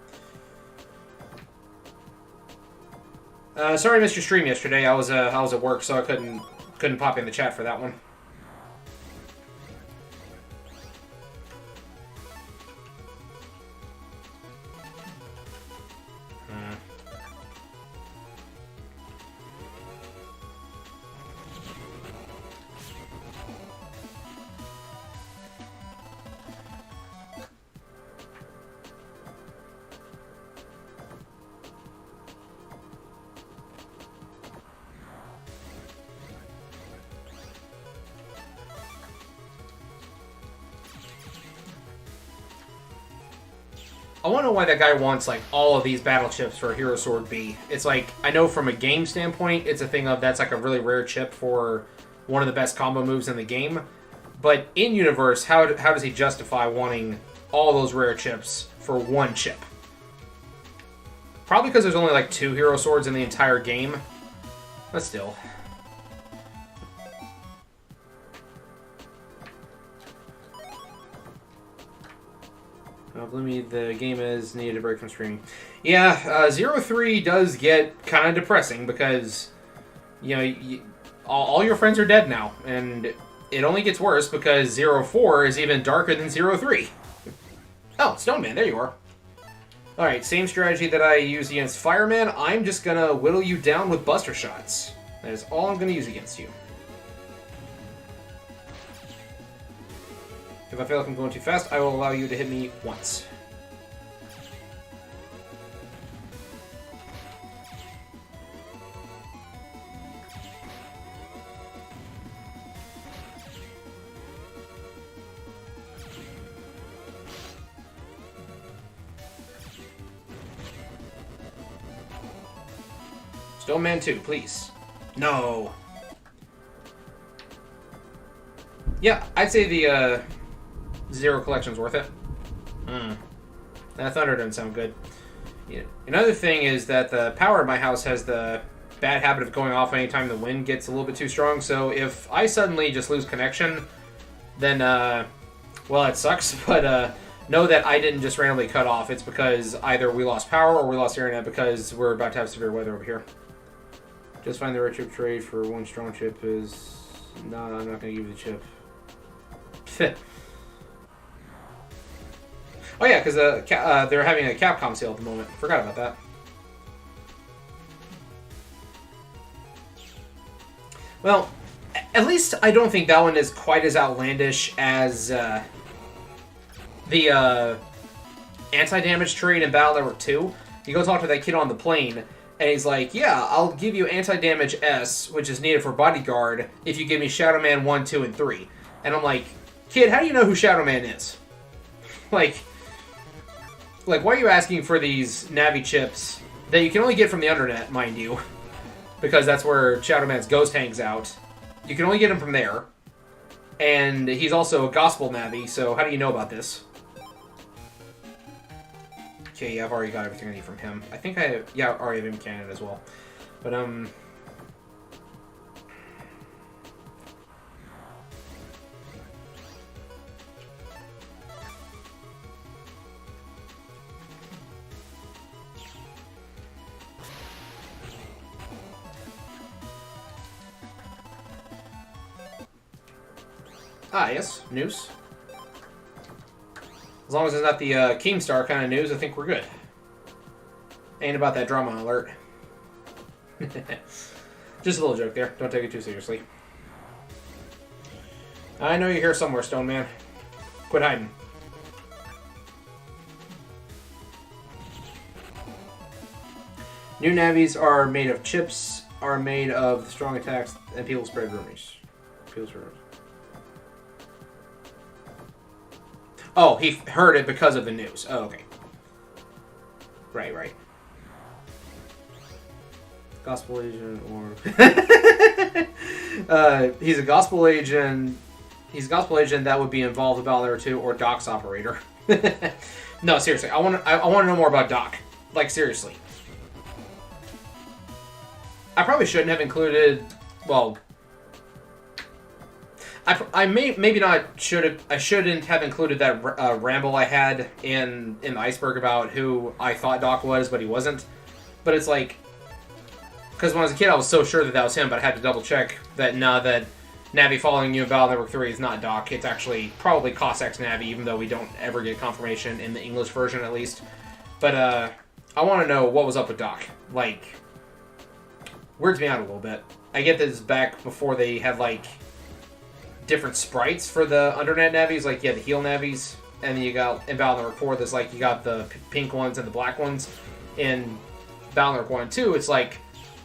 Sorry I missed your stream yesterday. I was at work, so I couldn't pop in the chat for that one. I want to know why that guy wants, like, all of these battle chips for Hero Sword B. It's like, I know from a game standpoint, it's a thing of that's like a really rare chip for one of the best combo moves in the game. But in-universe, how does he justify wanting all those rare chips for one chip? Probably because there's only, like, 2 Hero Swords in the entire game. But still. Believe me, the game is needed a break from streaming. Yeah, 03 does get kind of depressing because, you know, all your friends are dead now, and it only gets worse because 04 is even darker than 03. Oh, Stoneman, there you are. Alright, same strategy that I use against Fireman. I'm just gonna whittle you down with Buster Shots. That is all I'm gonna use against you. If I feel like I'm going too fast, I will allow you to hit me once. Stoneman 2, please. No. Yeah, I'd say the Zero Collection's worth it. That Thunder doesn't sound good. Yeah. Another thing is that the power in my house has the bad habit of going off anytime the wind gets a little bit too strong, so if I suddenly just lose connection, then, well, it sucks, but know that I didn't just randomly cut off. It's because either we lost power or we lost internet because we're about to have severe weather over here. Just find the rare chip trade for one strong chip is... No, I'm not going to give you the chip. Oh yeah, because they're having a Capcom sale at the moment. Forgot about that. Well, at least I don't think that one is quite as outlandish as the anti-damage trade in Battle Network 2. You go talk to that kid on the plane, and he's like, yeah, I'll give you anti-damage S, which is needed for Bodyguard, if you give me Shadow Man 1, 2, and 3. And I'm like, kid, how do you know who Shadow Man is? Like, why are you asking for these Navi chips that you can only get from the Undernet, mind you? Because that's where Shadow Man's ghost hangs out. You can only get him from there. And he's also a Gospel Navi, so how do you know about this? Okay, yeah, I've already got everything I need from him. I think I have... Yeah, I already have him canon as well. But, Ah, yes, news. As long as it's not the Keemstar kind of news, I think we're good. Ain't about that drama alert. Just a little joke there. Don't take it too seriously. I know you're here somewhere, Stone Man. Quit hiding. New navies are made of chips, are made of strong attacks, and people spread rumors. People spread rumors. Oh, he heard it because of the news. Oh, okay. Right. Gospel agent or... he's a gospel agent. He's a gospel agent that would be involved with Battle Network 2 or Doc's operator. No, seriously. I want to know more about Doc. Like, seriously. I probably shouldn't have included... Well... I maybe not should have. I shouldn't have included that ramble I had in the iceberg about who I thought Doc was, but he wasn't. But it's like, because when I was a kid, I was so sure that was him, but I had to double check that that Navi following you in Battle Network 3 is not Doc. It's actually probably Cossack's Navi, even though we don't ever get confirmation in the English version at least. But I want to know what was up with Doc. Like, weirds me out a little bit. I get this back before they had like different sprites for the Undernet Navis, like, yeah, the heal Navis, and then you got, in Battle Network 4, there's, like, you got the pink ones and the black ones. In Battle Network 1 and 2, it's, like,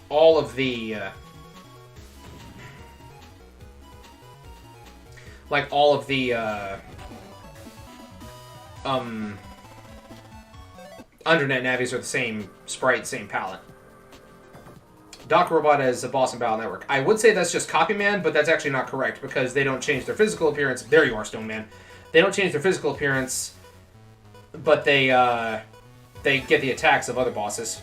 all of the, Undernet Navis are the same sprite, same palette. Doc Robot is a boss in Battle Network. I would say that's just Copy Man, but that's actually not correct because they don't change their physical appearance. There you are, Stone Man. They don't change their physical appearance, but they get the attacks of other bosses.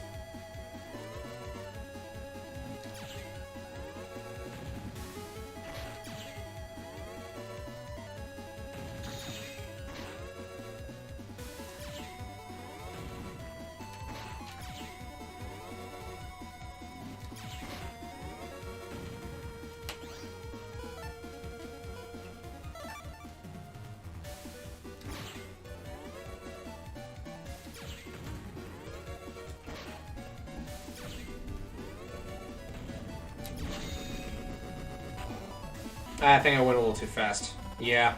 I think I went a little too fast. Yeah.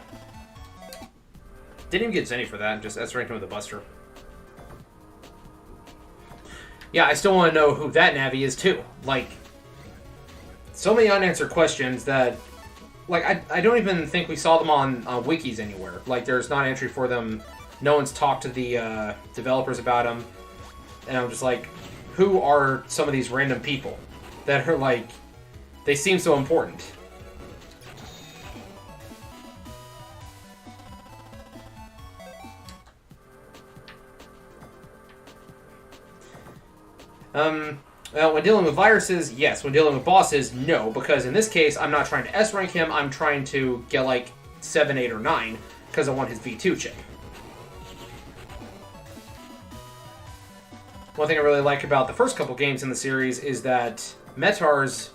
Didn't even get Zenny for that, just S-ranked him with a Buster. Yeah, I still want to know who that Navi is, too. Like, so many unanswered questions that... Like, I don't even think we saw them on wikis anywhere. Like, there's not an entry for them. No one's talked to the developers about them. And I'm just like, who are some of these random people that are, like... They seem so important. Well, when dealing with viruses, yes. When dealing with bosses, no. Because in this case, I'm not trying to S-rank him. I'm trying to get, like, 7, 8, or 9. Because I want his V2 chip. One thing I really like about the first couple games in the series is that Metars,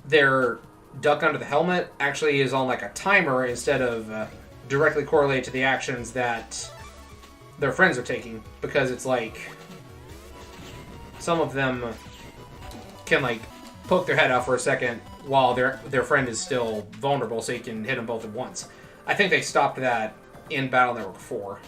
their duck under the helmet, actually is on, like, a timer instead of directly correlated to the actions that their friends are taking. Because it's like... Some of them can, like, poke their head out for a second while their friend is still vulnerable, so you can hit them both at once. I think they stopped that in Battle Network 4.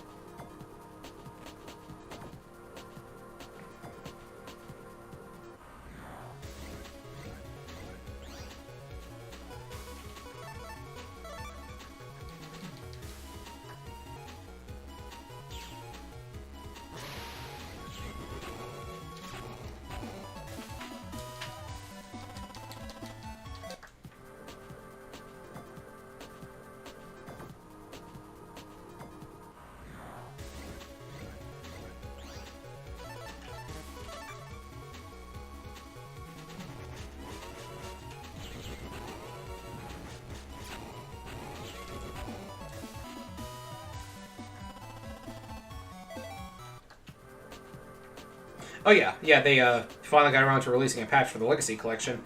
Oh yeah, they finally got around to releasing a patch for the Legacy Collection.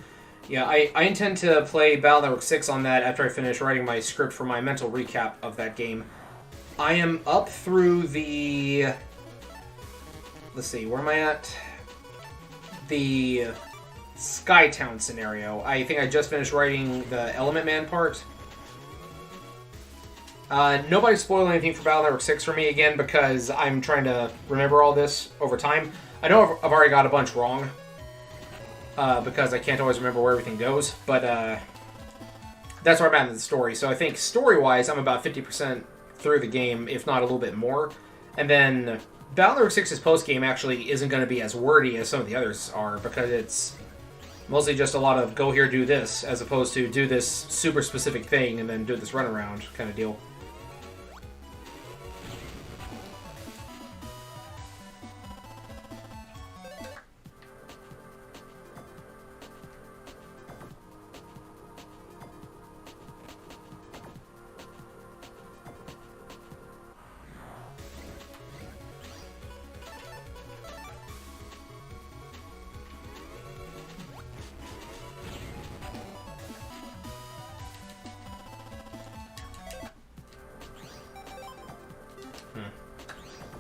Yeah, I intend to play Battle Network 6 on that after I finish writing my script for my mental recap of that game. I am up through the... Let's see, where am I at? The Skytown scenario. I think I just finished writing the Element Man part. Nobody spoiled anything for Battle Network 6 for me again because I'm trying to remember all this over time. I know I've already got a bunch wrong, because I can't always remember where everything goes, but that's where I'm at in the story. So I think story-wise, I'm about 50% through the game, if not a little bit more. And then Battle Network 6's post-game actually isn't going to be as wordy as some of the others are, because it's mostly just a lot of go here, do this, as opposed to do this super specific thing and then do this runaround kind of deal.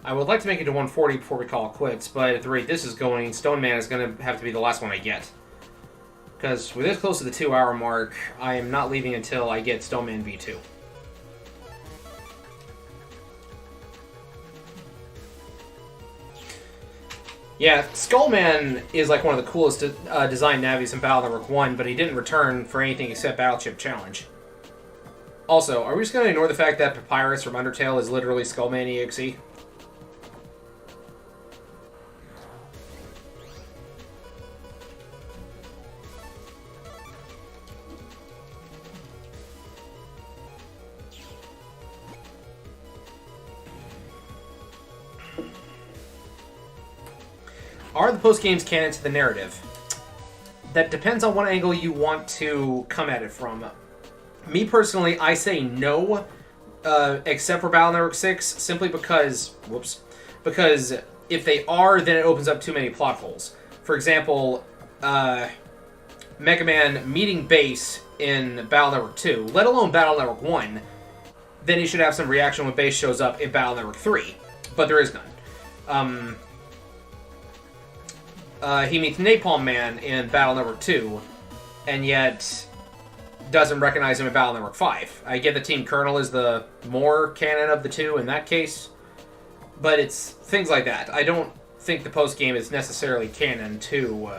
I would like to make it to 140 before we call it quits, but at the rate this is going, Stone Man is going to have to be the last one I get. Because we're this close to the 2-hour mark, I am not leaving until I get Stone Man V2. Yeah, Skullman is like one of the coolest designed navis in Battle Network 1, but he didn't return for anything except Battleship Challenge. Also, are we just going to ignore the fact that Papyrus from Undertale is literally Skullman EXE? Are the post-games canon to the narrative? That depends on what angle you want to come at it from. Me personally, I say no, except for Battle Network 6, simply because... Because if they are, then it opens up too many plot holes. For example, MegaMan meeting Base in Battle Network 2, let alone Battle Network 1, then he should have some reaction when Base shows up in Battle Network 3. But there is none. He meets Napalm Man in Battle Network 2, and yet doesn't recognize him in Battle Network 5. I get the Team Colonel is the more canon of the two in that case, but it's things like that. I don't think the post-game is necessarily canon to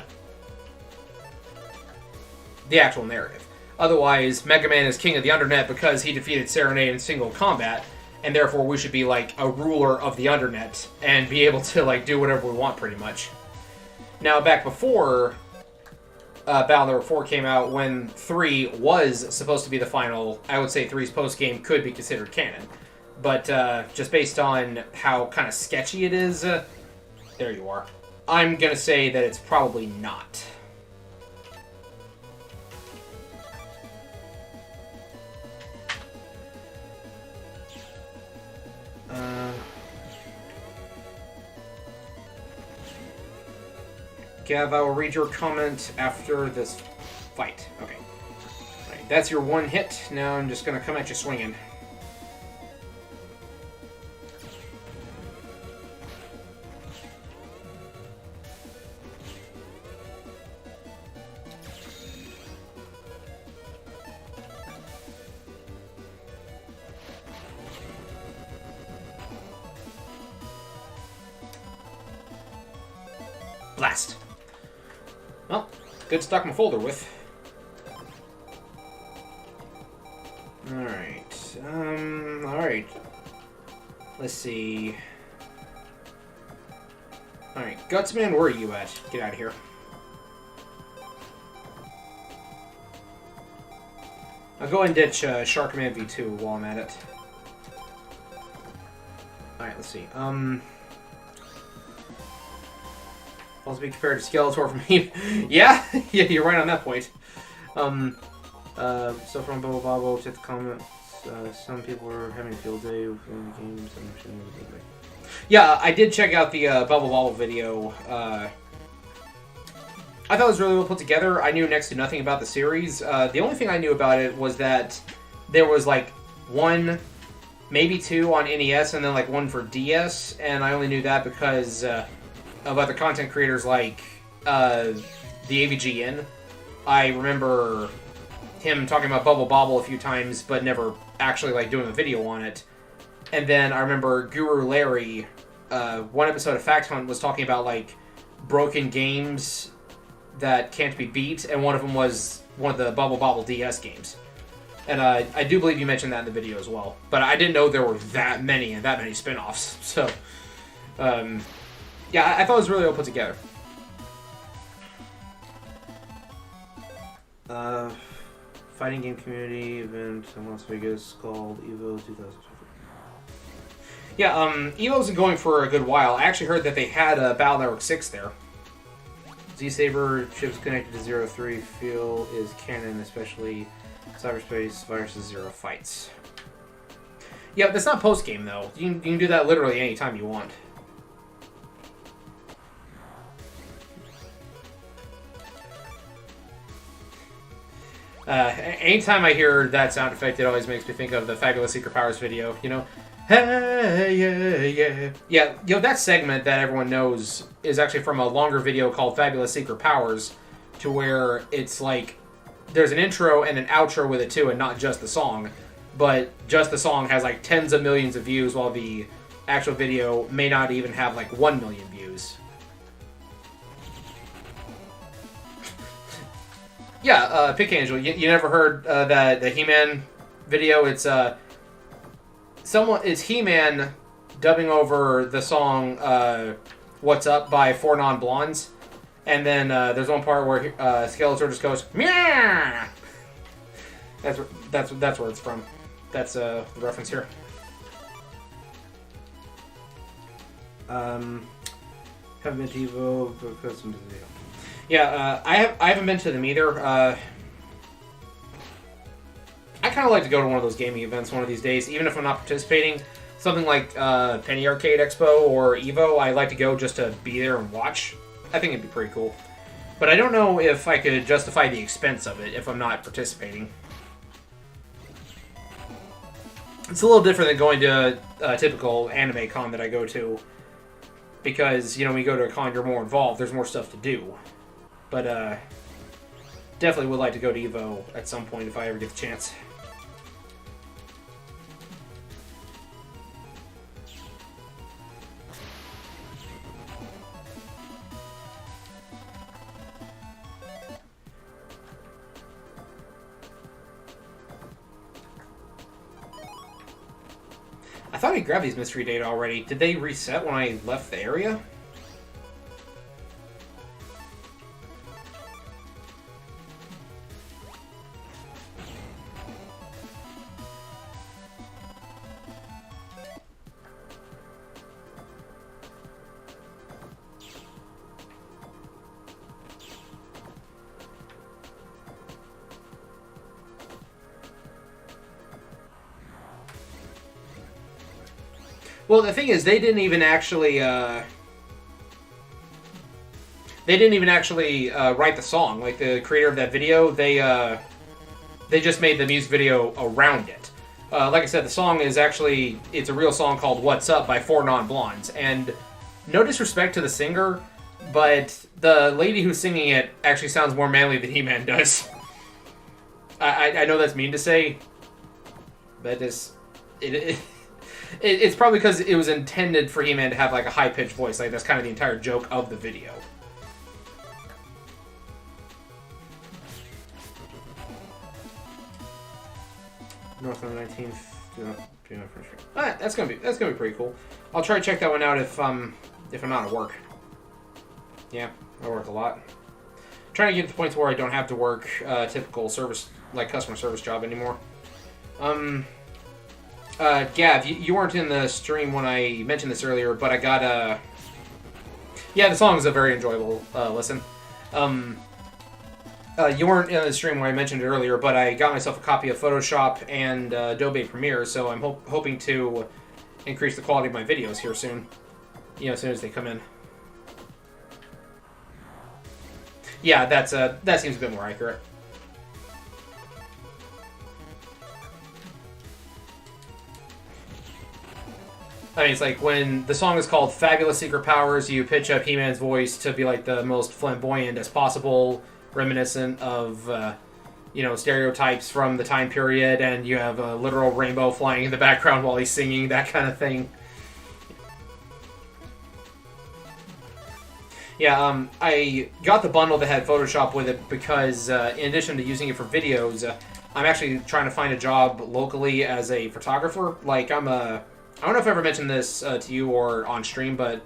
the actual narrative. Otherwise, Mega Man is king of the Undernet because he defeated Serenade in single combat, and therefore we should be like a ruler of the Undernet and be able to like do whatever we want pretty much. Now, back before Battle Network 4 came out, when 3 was supposed to be the final, I would say 3's post-game could be considered canon. But just based on how kind of sketchy it is, there you are. I'm going to say that it's probably not. Gav, I will read your comment after this fight. Okay. Alright, that's your one hit. Now I'm just going to come at you swinging. Blast. Well, good to stock my folder with. Alright. Alright. Let's see. Alright, Gutsman, where are you at? Get out of here. I'll go and ditch Sharkman V2 while I'm at it. Alright, let's see. Also be compared to Skeletor from me. Yeah? Yeah, you're right on that point. So from Bobo Bobo to the comments, some people are having a field day with the games. Yeah, I did check out the Bubble Bobble video. I thought it was really well put together. I knew next to nothing about the series. The only thing I knew about it was that there was like one, maybe two on NES, and then like one for DS, and I only knew that because of other content creators like the AVGN. I remember him talking about Bubble Bobble a few times, but never actually like doing a video on it. And then I remember Guru Larry, one episode of Fact Hunt was talking about like broken games that can't be beat, and one of them was one of the Bubble Bobble DS games. And I do believe you mentioned that in the video as well. But I didn't know there were that many and that many spin-offs. So, yeah, I thought it was really well put together. Fighting game community event in Las Vegas called EVO 2004. Yeah, EVO's been going for a good while. I actually heard that they had a Battle Network 6 there. Z-Saber chips connected to 03 feel is canon, especially Cyberspace Viruses Zero fights. Yeah, that's not post-game, though. You can do that literally anytime you want. Anytime I hear that sound effect, it always makes me think of the Fabulous Secret Powers video, you know? Hey, yeah, yeah. Yeah, you know, that segment that everyone knows is actually from a longer video called Fabulous Secret Powers, to where it's like, there's an intro and an outro with it too, and not just the song. But just the song has like tens of millions of views, while the actual video may not even have like 1 million views. Yeah, Pick Angel. You never heard the He-Man video? It's it's He-Man dubbing over the song "What's Up" by Four Non-Blondes, and then there's one part where Skeletor just goes meow. That's where it's from. That's the reference here. Haven't been to Evo because of the video. Yeah, I haven't been to them either. I kind of like to go to one of those gaming events one of these days, even if I'm not participating. Something like Penny Arcade Expo or Evo, I like to go just to be there and watch. I think it'd be pretty cool. But I don't know if I could justify the expense of it if I'm not participating. It's a little different than going to a typical anime con that I go to. Because, you know, when you go to a con, you're more involved. There's more stuff to do. But, definitely would like to go to Evo at some point if I ever get the chance. I thought I grabbed these mystery data already. Did they reset when I left the area? Well, the thing is, they didn't even actually write the song. Like, the creator of that video, they just made the music video around it. Like I said, the song is actually, it's a real song called What's Up by 4 Non-Blondes. And no disrespect to the singer, but the lady who's singing it actually sounds more manly than He-Man does. I know that's mean to say, but it's probably because it was intended for He-Man to have like a high-pitched voice. Like, that's kind of the entire joke of the video. North on the 19th. Alright, that's gonna be pretty cool. I'll try to check that one out if I'm not at work. Yeah, I work a lot. I'm trying to get to the point where I don't have to work typical service, like customer service job anymore. Gav, you weren't in the stream when I mentioned this earlier, but I got yeah, the song is a very enjoyable listen. You weren't in the stream when I mentioned it earlier, but I got myself a copy of Photoshop and Adobe Premiere, so I'm hoping to increase the quality of my videos here soon. You know, as soon as they come in. Yeah, that seems a bit more accurate. I mean, it's like when the song is called Fabulous Secret Powers, you pitch up He-Man's voice to be like the most flamboyant as possible, reminiscent of, you know, stereotypes from the time period, and you have a literal rainbow flying in the background while he's singing, that kind of thing. Yeah, I got the bundle that had Photoshop with it because, in addition to using it for videos, I'm actually trying to find a job locally as a photographer. Like, I don't know if I ever mentioned this to you or on stream, but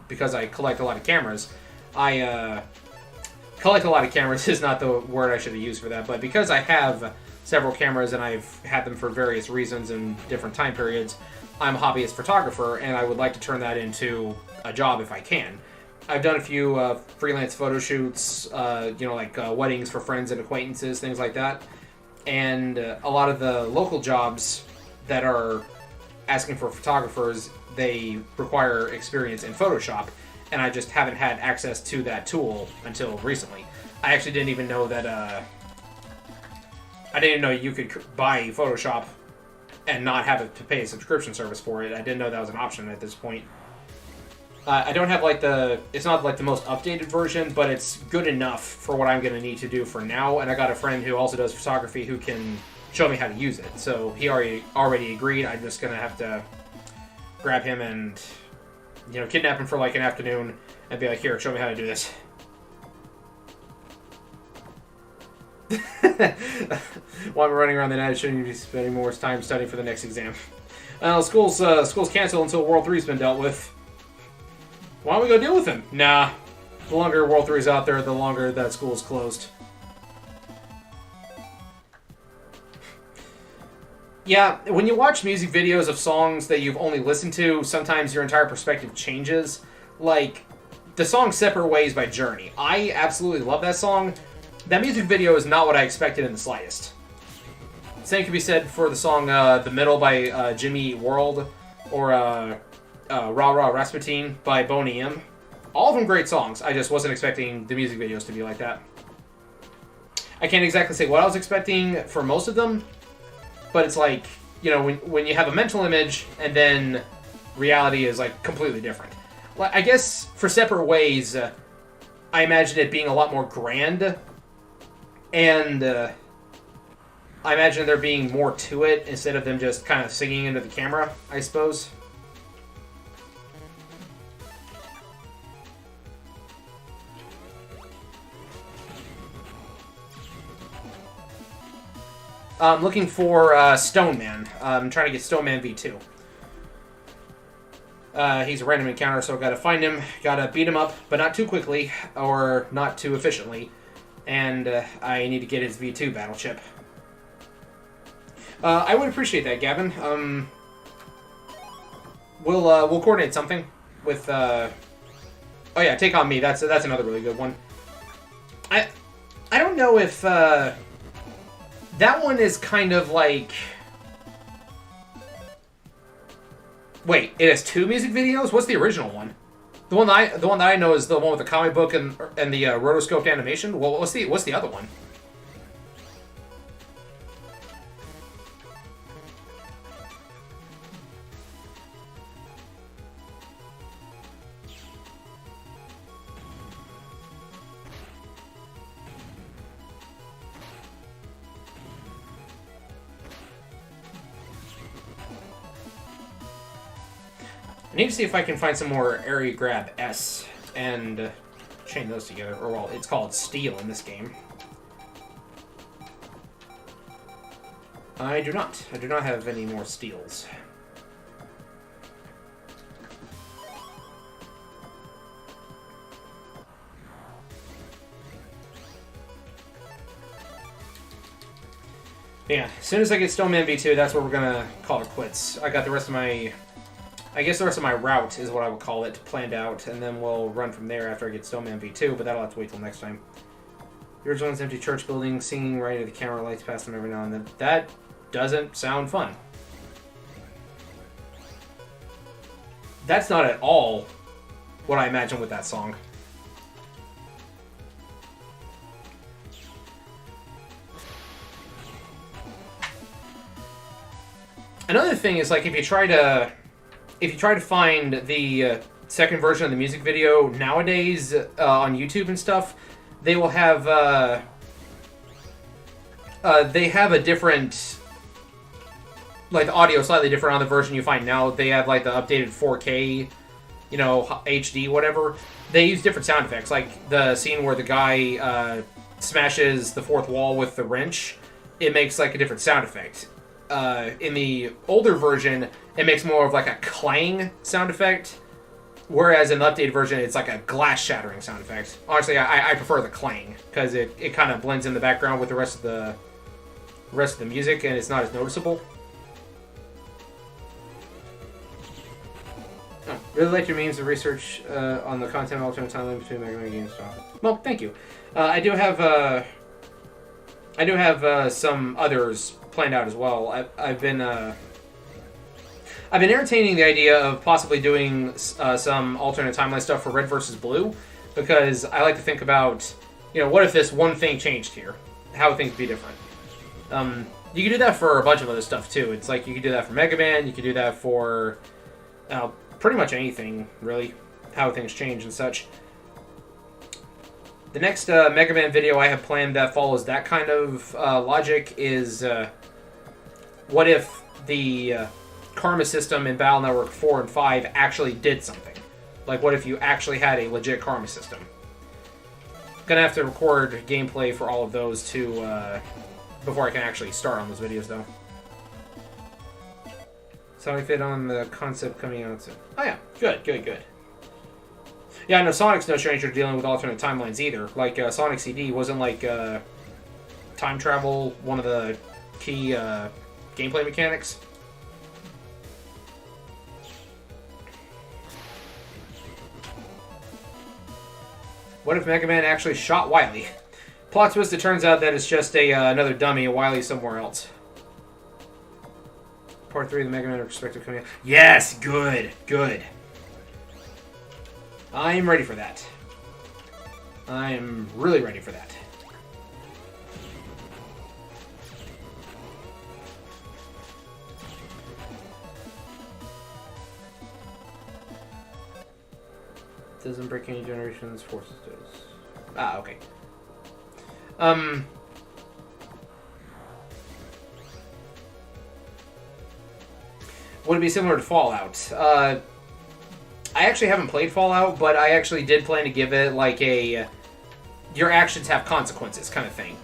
because I collect a lot of cameras, collect a lot of cameras is not the word I should have used for that, but because I have several cameras and I've had them for various reasons in different time periods, I'm a hobbyist photographer, and I would like to turn that into a job if I can. I've done a few freelance photo shoots, you know, like weddings for friends and acquaintances, things like that, and a lot of the local jobs that are asking for photographers, they require experience in Photoshop, and I just haven't had access to that tool until recently. I actually didn't even know that, I didn't know you could buy Photoshop and not have to pay a subscription service for it. I didn't know that was an option at this point. I don't have like it's not like the most updated version, but it's good enough for what I'm going to need to do for now, and I got a friend who also does photography who can show me how to use it. So he already agreed. I'm just gonna have to grab him and, you know, kidnap him for like an afternoon and be like, here, show me how to do this. While we're running around the night, shouldn't you be spending more time studying for the next exam? School's canceled until World 3's been dealt with. Why don't we go deal with him? Nah. The longer World 3's out there, the longer that school's closed. Yeah, when you watch music videos of songs that you've only listened to, sometimes your entire perspective changes. Like, the song Separate Ways by Journey. I absolutely love that song. That music video is not what I expected in the slightest. Same can be said for the song The Middle by Jimmy Eat World, or Rah Rah Rasputin by Boney M. All of them great songs. I just wasn't expecting the music videos to be like that. I can't exactly say what I was expecting for most of them, but it's like, you know, when you have a mental image and then reality is like completely different. Well, I guess for Separate Ways, I imagine it being a lot more grand, and I imagine there being more to it instead of them just kind of singing into the camera, I suppose. I'm looking for Stone Man. I'm trying to get Stone Man V2. He's a random encounter, so I've got to find him, gotta beat him up, but not too quickly, or not too efficiently. And I need to get his V2 battle chip. I would appreciate that, Gavin. We'll coordinate something with. Oh yeah, Take On Me. That's another really good one. I don't know if that one is kind of like. Wait, it has 2 music videos? What's the original one? The one that I know is the one with the comic book and the rotoscoped animation. Well, what's the other one? I need to see if I can find some more area grab S and chain those together. Or, well, it's called Steel in this game. I do not. I do not have any more steals. Yeah, as soon as I get Stoneman V2, that's where we're gonna call it quits. I got the rest of my... I guess the rest of my route is what I would call it, planned out, and then we'll run from there after I get Stoneman V2, but that'll have to wait till next time. The original is empty church building, singing right into the camera, lights past them every now and then. That doesn't sound fun. That's not at all what I imagine with that song. Another thing is, like, if you try to find the second version of the music video nowadays on YouTube and stuff, they will have they have a different, like, the audio is slightly different on the version you find now. They have like the updated 4K, you know, HD, whatever. They use different sound effects, like the scene where the guy smashes the fourth wall with the wrench. It makes like a different sound effect. In the older version, it makes more of like a clang sound effect, whereas in the updated version, it's like a glass shattering sound effect. Honestly, I prefer the clang because it kind of blends in the background with the rest of the music, and it's not as noticeable. Oh, really like your memes and research on the content alternate timeline between MegaMan games. Well, thank you. I do have some others planned out as well. I've been entertaining the idea of possibly doing some alternate timeline stuff for Red versus Blue, because I like to think about, you know, what if this one thing changed here? How would things be different? You could do that for a bunch of other stuff too. It's like you could do that for Mega Man. You could do that for pretty much anything, really. How things change and such. The next Mega Man video I have planned that follows that kind of logic is what if the karma system in Battle Network 4 and 5 actually did something? Like, what if you actually had a legit karma system? Gonna have to record gameplay for all of those too before I can actually start on those videos, though. Sonic fit on the concept coming out soon. Oh yeah, good. Yeah, no, Sonic's no stranger to dealing with alternate timelines either. Like, Sonic CD wasn't like time travel one of the key gameplay mechanics. What if MegaMan actually shot Wily? Plot twist, it turns out that it's just another dummy, and Wily's somewhere else. Part 3 of the MegaMan perspective coming out. Yes! Good! Good. I'm ready for that. I am really ready for that. Doesn't break any generations, forces does. Ah, okay. Would it be similar to Fallout? I actually haven't played Fallout, but I actually did plan to give it like a your actions have consequences kind of thing.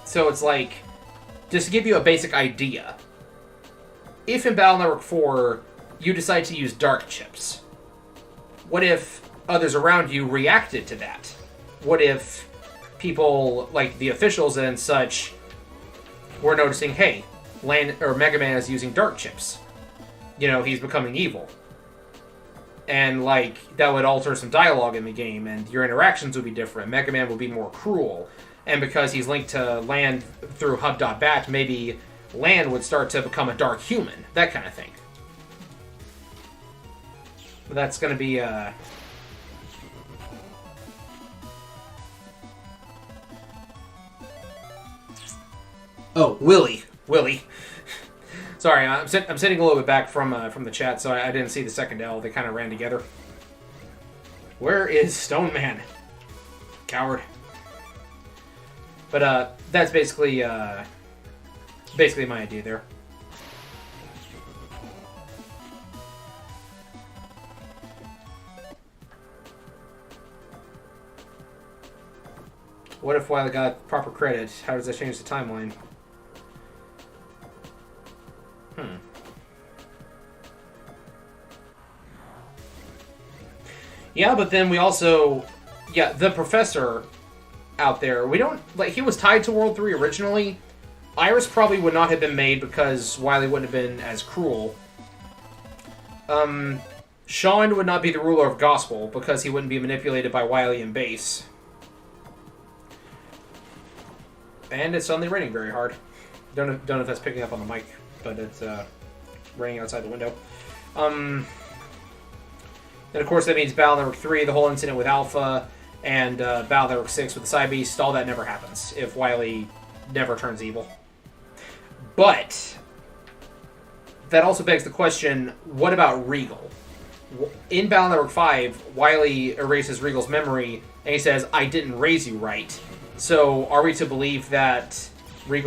So it's like, just to give you a basic idea, if in Battle Network 4 you decide to use dark chips, what if others around you reacted to that? What if people, like the officials and such, were noticing, hey, MegaMan is using dark chips. You know, he's becoming evil. And, like, that would alter some dialogue in the game, and your interactions would be different. MegaMan would be more cruel. And because he's linked to Land through Hub.Bat, maybe Land would start to become a dark human. That kind of thing. But that's going to be, Oh, Willy. Sorry, I'm sitting a little bit back from the chat, so I didn't see the second L. They kind of ran together. Where is Stone Man? Coward. But that's basically my idea there. What if Wily got proper credit? How does that change the timeline? Yeah, but then we also... Yeah, the professor out there, we don't... Like, he was tied to World 3 originally. Iris probably would not have been made because Wily wouldn't have been as cruel. Sean would not be the ruler of Gospel because he wouldn't be manipulated by Wily and Base. And it's suddenly raining very hard. Don't know if that's picking up on the mic, but it's raining outside the window. And of course that means Battle Network 3, the whole incident with Alpha, and Battle Network 6 with the Psy Beast, all that never happens if Wily never turns evil. But that also begs the question, what about Regal? In Battle Network 5, Wily erases Regal's memory, and he says, I didn't raise you right. So are we to believe that